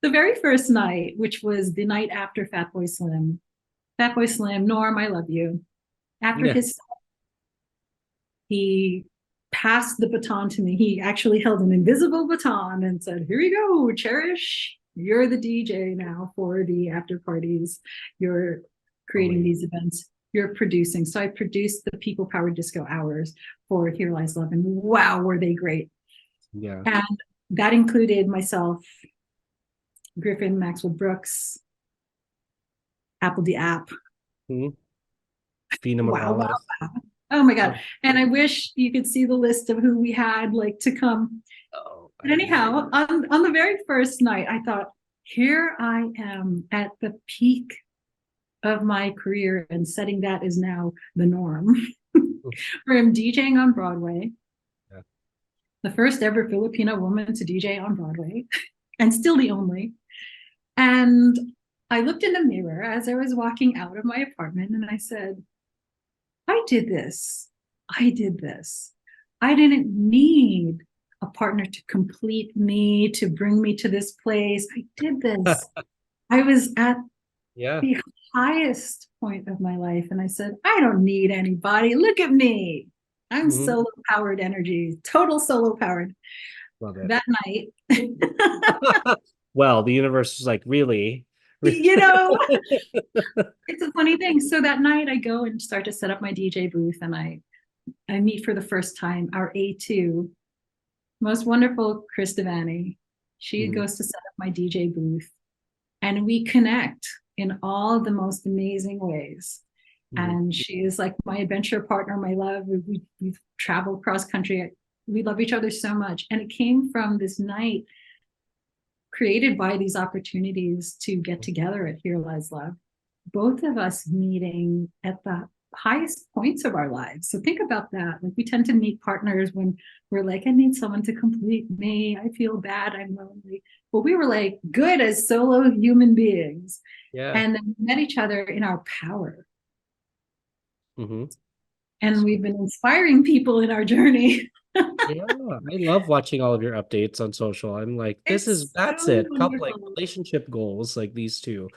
The very first night, which was the night after Fatboy Slim, Norm, I love you. After his, he passed the baton to me. He actually held an invisible baton and said, "Here you go, Cherish. You're the DJ now for the after parties. You're creating these events. You're producing." So I produced the People Power Disco Hours for Here Lies Love, and wow, were they great. Yeah. And that included myself, Griffin, Maxwell Brooks, Apple the App. Mm-hmm. Fina Wow, Morales. wow. Oh my God. And I wish you could see the list of who we had like to come. Oh. But anyhow, on the very first night, I thought, here I am at the peak of my career, and setting that is now the norm. Where I'm DJing on Broadway. Yeah. The first ever Filipino woman to DJ on Broadway, and still the only. And I looked in the mirror as I was walking out of my apartment, and I said, I did this. I did this. I didn't need a partner to complete me, to bring me to this place. I did this. I was at the highest point of my life, and I said, I don't need anybody. Look at me. I'm solo powered energy, total solo powered. Love it. That night. Well, the universe was like, really? You know, it's a funny thing. So that night I go and start to set up my DJ booth, and I meet for the first time our A2, most wonderful Chris Devaney. She goes to set up my DJ booth, and we connect in all the most amazing ways. And she is like my adventure partner, my love. We've traveled cross country. We love each other so much. And it came from this night created by these opportunities to get together at Here Lies Love. Both of us meeting at the highest points of our lives. So think about that. Like, we tend to meet partners when we're like, I need someone to complete me. I feel bad. I'm lonely. But we were like good as solo human beings. Yeah. And then we met each other in our power. And we've been inspiring people in our journey. Yeah, I love watching all of your updates on social. I'm like, that's so it. Couple like wonderful. relationship goals, like these two.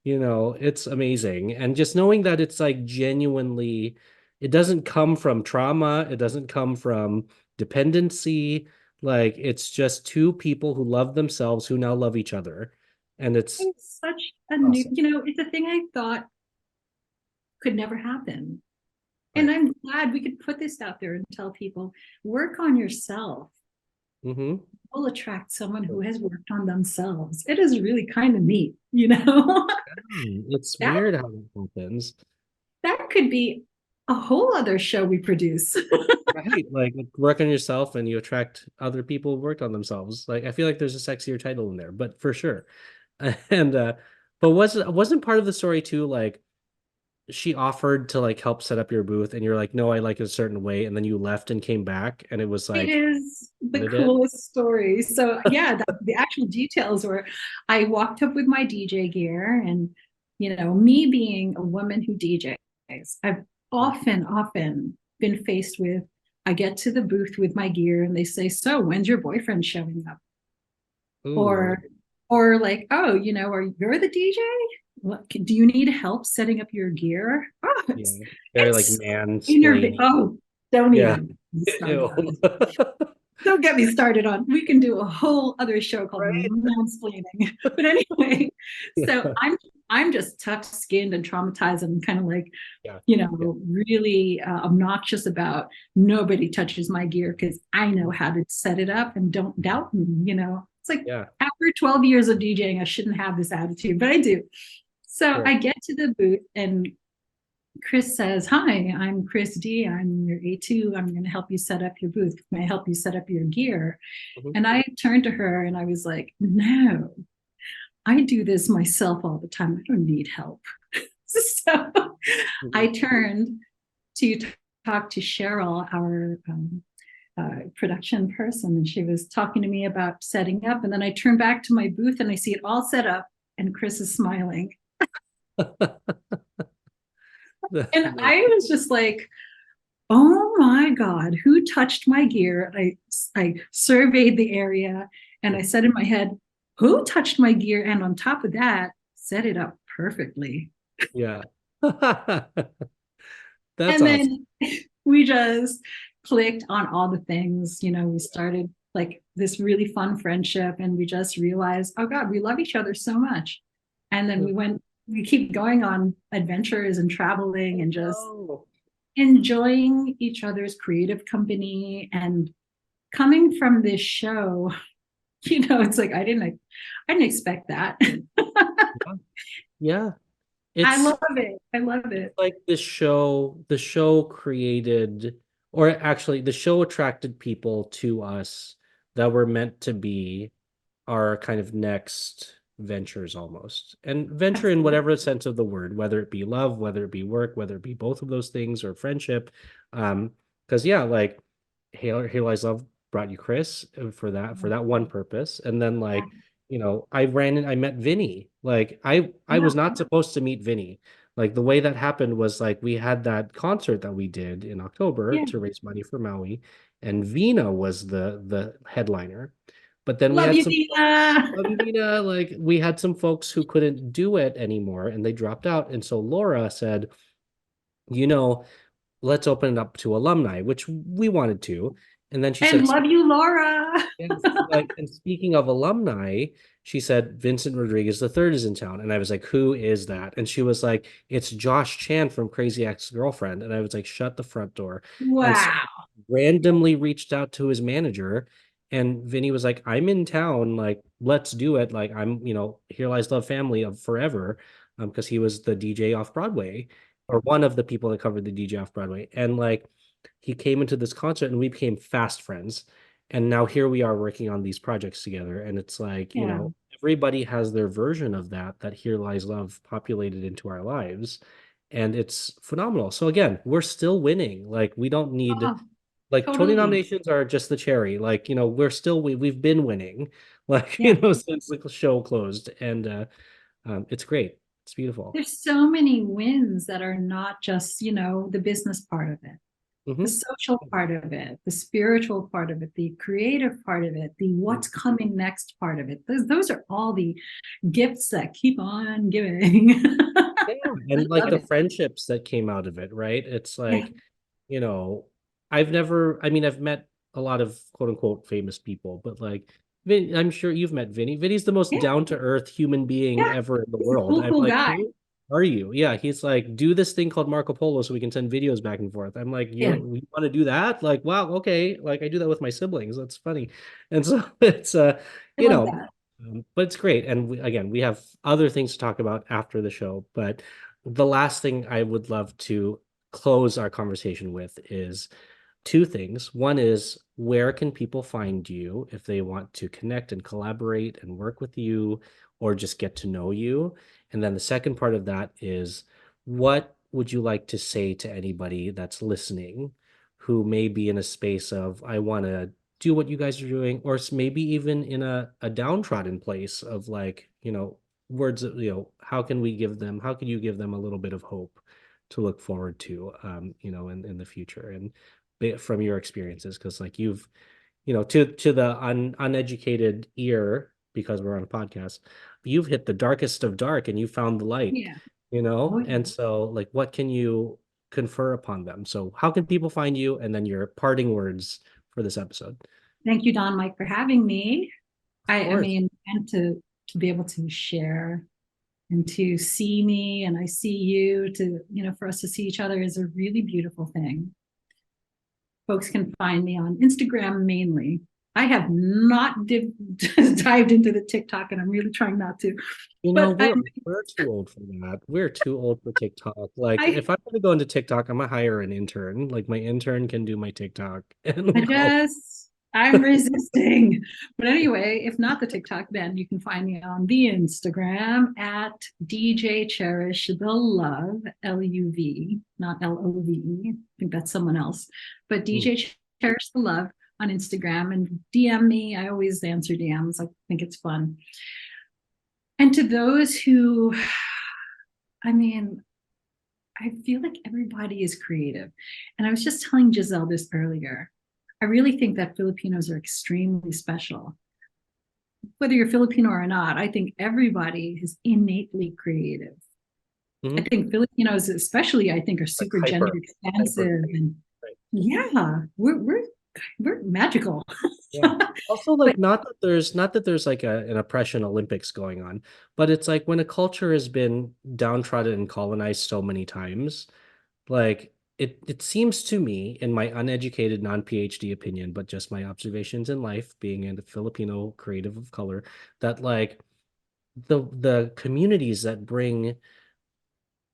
It's amazing. And just knowing that it's like genuinely, it doesn't come from trauma, it doesn't come from dependency. Like, it's just two people who love themselves, who now love each other. And it's such a awesome. it's a thing I thought could never happen. And I'm glad we could put this out there and tell people, work on yourself. Will attract someone who has worked on themselves. It is really kind of neat, It's weird how it happens. That could be a whole other show we produce. Right, like work on yourself and you attract other people who worked on themselves. Like, I feel like there's a sexier title in there, but for sure. And but wasn't part of the story too, like, she offered to like help set up your booth and you're like, no, I like it a certain way, and then you left and came back and it was like, it is the coolest story. So yeah, the actual details were, I walked up with my DJ gear, and me being a woman who DJs, I've often been faced with, I get to the booth with my gear and they say, so when's your boyfriend showing up? Ooh. Or like, oh, you're the DJ? What, do you need help setting up your gear? Oh, very like man. Oh, don't even. Don't get me started on. We can do a whole other show called mansplaining. But anyway, so I'm just tough-skinned and traumatized and kind of like, really obnoxious about nobody touches my gear because I know how to set it up, and don't doubt me. It's like after 12 years of DJing, I shouldn't have this attitude, but I do. So I get to the booth and Chris says, hi, I'm Chris D. I'm your A2. I'm going to help you set up your booth. Can I help you set up your gear? And I turned to her and I was like, no, I do this myself all the time. I don't need help. So I turned to talk to Cheryl, our production person, and she was talking to me about setting up. And then I turn back to my booth and I see it all set up and Chris is smiling. And I was just like, oh my God, who touched my gear? I surveyed the area and I said in my head, who touched my gear? And on top of that, set it up perfectly. Yeah. That's awesome. Then we just clicked on all the things. We started like this really fun friendship, and we just realized, oh God, we love each other so much. And then we keep going on adventures and traveling and just enjoying each other's creative company. And coming from this show, it's like I didn't expect that. Yeah. I love it. Like the show created, or actually the show attracted people to us that were meant to be our kind of next ventures almost. And venture in whatever sense of the word, whether it be love, whether it be work, whether it be both of those things, or friendship. Because yeah, like Here Lies Love brought you Chris for that one purpose. And then like, I met Vinny. Like I was not supposed to meet Vinny. Like the way that happened was like we had that concert that we did in October to raise money for Maui, and Vina was the headliner. But then we Love had you, some Dina. Love you, Vina. Like we had some folks who couldn't do it anymore and they dropped out. And so Laura said, let's open it up to alumni, which we wanted to. And then she And said, love you, Laura. yes, like, and speaking of alumni, she said Vincent Rodriguez III is in town. And I was like, who is that? And she was like, it's Josh Chan from Crazy Ex-Girlfriend. And I was like, shut the front door. And so Wow. randomly reached out to his manager, and Vinny was like, I'm in town, like let's do it. Like I'm, Here Lies Love family of forever. Because he was the DJ off Broadway, or one of the people that covered the DJ off Broadway. And like he came into this concert and we became fast friends. And now here we are working on these projects together. And it's like, everybody has their version of that Here Lies Love populated into our lives. And it's phenomenal. So again, we're still winning. Like we don't need Oh, like Tony totally. nominations are just the cherry. Like, we've been winning, like, Yeah. since the show closed. And it's great. It's beautiful. There's so many wins that are not just, the business part of it, the Mhm. social part of it, the spiritual part of it, the creative part of it, the what's coming next part of it. Those are all the gifts that keep on giving. Yeah. And like the friendships that came out of it, right? It's like, you know, I've met a lot of quote unquote famous people, but like, I'm sure you've met Vinny. Vinny's the most Yeah. down to earth human being Yeah. ever in the He's a world. I'm cool like, guy. who are you? Yeah, he's like, do this thing called Marco Polo so we can send videos back and forth. I'm like, Yeah. we want to do that? Like, wow, okay. Like I do that with my siblings. That's funny. And so it's I you love know, that. but it's great. And again, we have other things to talk about after the show. But the last thing I would love to close our conversation with is two things. One is, where can people find you if they want to connect and collaborate and work with you, or just get to know you? And then the second part of that is, what would you like to say to anybody that's listening who may be in a space of, I want to do what you guys are doing, or maybe even in a downtrodden place of like, words that, how can you give them a little bit of hope to look forward to, in the future, and from your experiences, because like you've, to the uneducated ear, because we're on a podcast, you've hit the darkest of dark and you found the light, Yeah. Oh, yeah. and so like, what can you confer upon them? So how can people find you, and then your parting words for this episode? Thank you, Don Mike, for having me. I course. mean, and to be able to share and to see me and I see you, for us to see each other is a really beautiful thing. Folks can find me on Instagram mainly. I have not dived into the TikTok, and I'm really trying not to. We're too old for that. We're too old for TikTok. Like, if I'm going to go into TikTok, I'm going to hire an intern. Like, my intern can do my TikTok. I'm resisting. But anyway, if not the TikTok, then you can find me on the Instagram at DJ Cherish the Love, LUV, not LOVE. I think that's someone else. But DJ Cherish the Love on Instagram, and DM me. I always answer DMs. I think it's fun. And to those who, I feel like everybody is creative. And I was just telling Giselle this earlier. I really think that Filipinos are extremely special. Whether you're Filipino or not, I think everybody is innately creative. I think Filipinos, especially, are super gender expansive, and yeah, we're magical. Yeah. Also, like, not that there's like an oppression Olympics going on, but it's like when a culture has been downtrodden and colonized so many times, like it seems to me, in my uneducated, non-PhD opinion, but just my observations in life, being a Filipino creative of color, that like the communities that bring,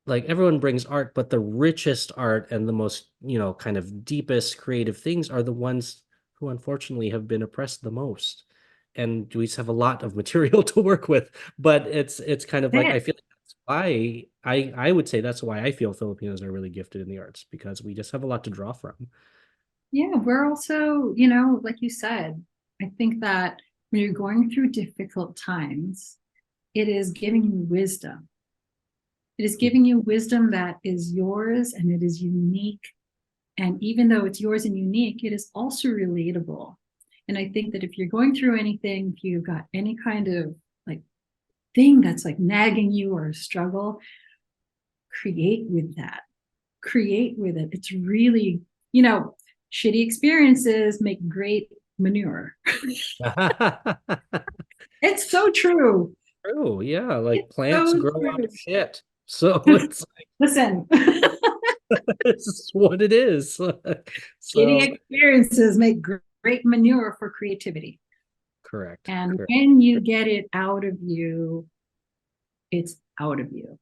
like, everyone brings art, but the richest art and the most, kind of deepest creative things are the ones who unfortunately have been oppressed the most. And we just have a lot of material to work with. But it's kind of like, I feel like that's why I would say that's why I feel Filipinos are really gifted in the arts, because we just have a lot to draw from. Yeah, we're also, like you said, I think that when you're going through difficult times, it is giving you wisdom. It is giving you wisdom that is yours and it is unique. And even though it's yours and unique, it is also relatable. And I think that if you're going through anything, if you've got any kind of like thing that's like nagging you or a struggle, create with that. Create with it. It's really, shitty experiences make great manure. It's so true. True, yeah. Like It's plants so grow out true. of shit. So it's like, Listen, this is what it is. shitty experiences make great manure for creativity. Correct. And correct. when you get it out of you, it's out of you.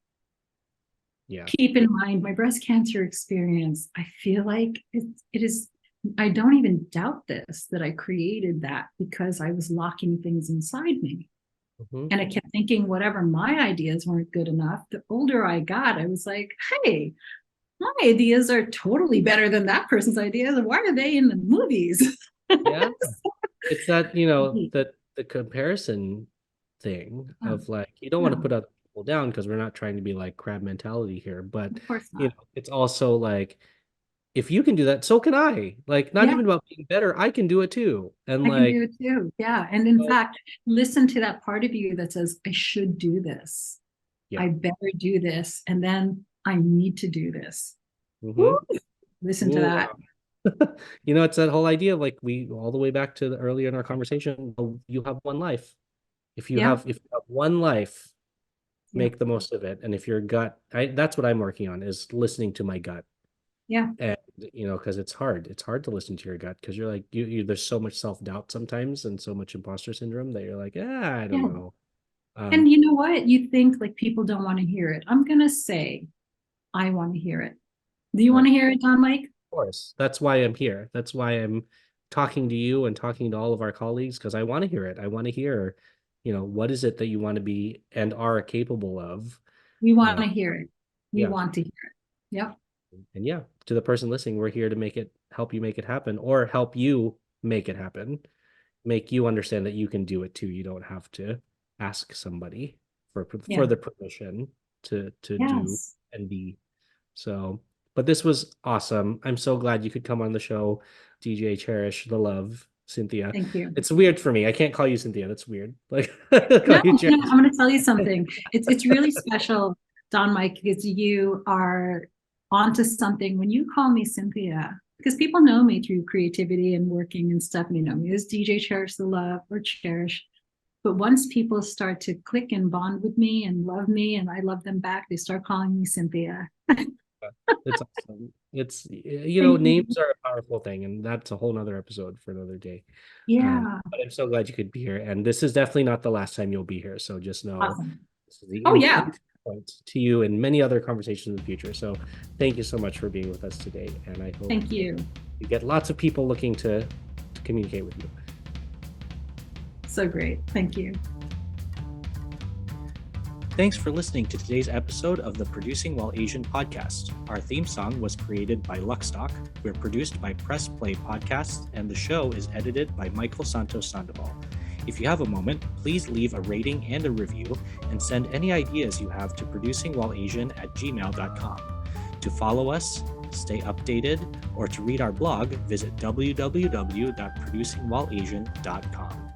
Yeah. Keep in mind my breast cancer experience. I feel like it is, I don't even doubt this, that I created that because I was locking things inside me. Mm-hmm. And I kept thinking whatever my ideas weren't good enough. The older I got, I was like, hey, my ideas are totally better than that person's ideas. Why are they in the movies? Yeah. It's that, that the comparison thing of like, you don't want to put other people down, because we're not trying to be like crab mentality here, but Of course not. it's also like, if you can do that, so can I. Like, not even about being better, I can do it too. And I can do it too. Yeah. And in fact, listen to that part of you that says, I should do this. Yeah. I better do this. And then I need to do this. Mm-hmm. Listen to that. It's that whole idea, like we all the way back to earlier in our conversation, you have one life. If you have one life, make the most of it. And if your gut, that's what I'm working on, is listening to my gut. Yeah. And because it's hard to listen to your gut, because you're like, there's so much self-doubt sometimes and so much imposter syndrome that you're like, I don't know. And you know what? You think like people don't want to hear it. I'm gonna say I want to hear it. Do you want to hear it, Don Mike? Of course. That's why I'm here. That's why I'm talking to you and talking to all of our colleagues, because I want to hear it. I want to hear, what is it that you want to be and are capable of? We want to hear it. We want to hear it. Yep. And to the person listening, we're here to help you make it happen, or help you make it happen, make you understand that you can do it too. You don't have to ask somebody for the permission to do and be. So, but this was awesome. I'm so glad you could come on the show, DJ CherishTheLuv, Cynthia. Thank you. It's weird for me. I can't call you Cynthia. That's weird. Like, I'm going to tell you something. It's really special, Don Mike, because you are onto something when you call me Cynthia, because people know me through creativity and working and stuff. You know me as DJ CherishTheLuv or Cherish. But once people start to click and bond with me and love me, and I love them back, they start calling me Cynthia. It's awesome. It's, names are a powerful thing, and that's a whole nother episode for another day. Yeah. But I'm so glad you could be here, and this is definitely not the last time you'll be here. So just know, this is the point to you and many other conversations in the future. So thank you so much for being with us today, and I hope you get lots of people looking to communicate with you. So great. Thank you. Thanks for listening to today's episode of the Producing While Asian podcast. Our theme song was created by Luckstock. We're produced by Press Play Podcasts, and the show is edited by Michael Santos Sandoval. If you have a moment, please leave a rating and a review, and send any ideas you have to producingwhileasian@gmail.com. To follow us, stay updated, or to read our blog, visit www.producingwhileasian.com.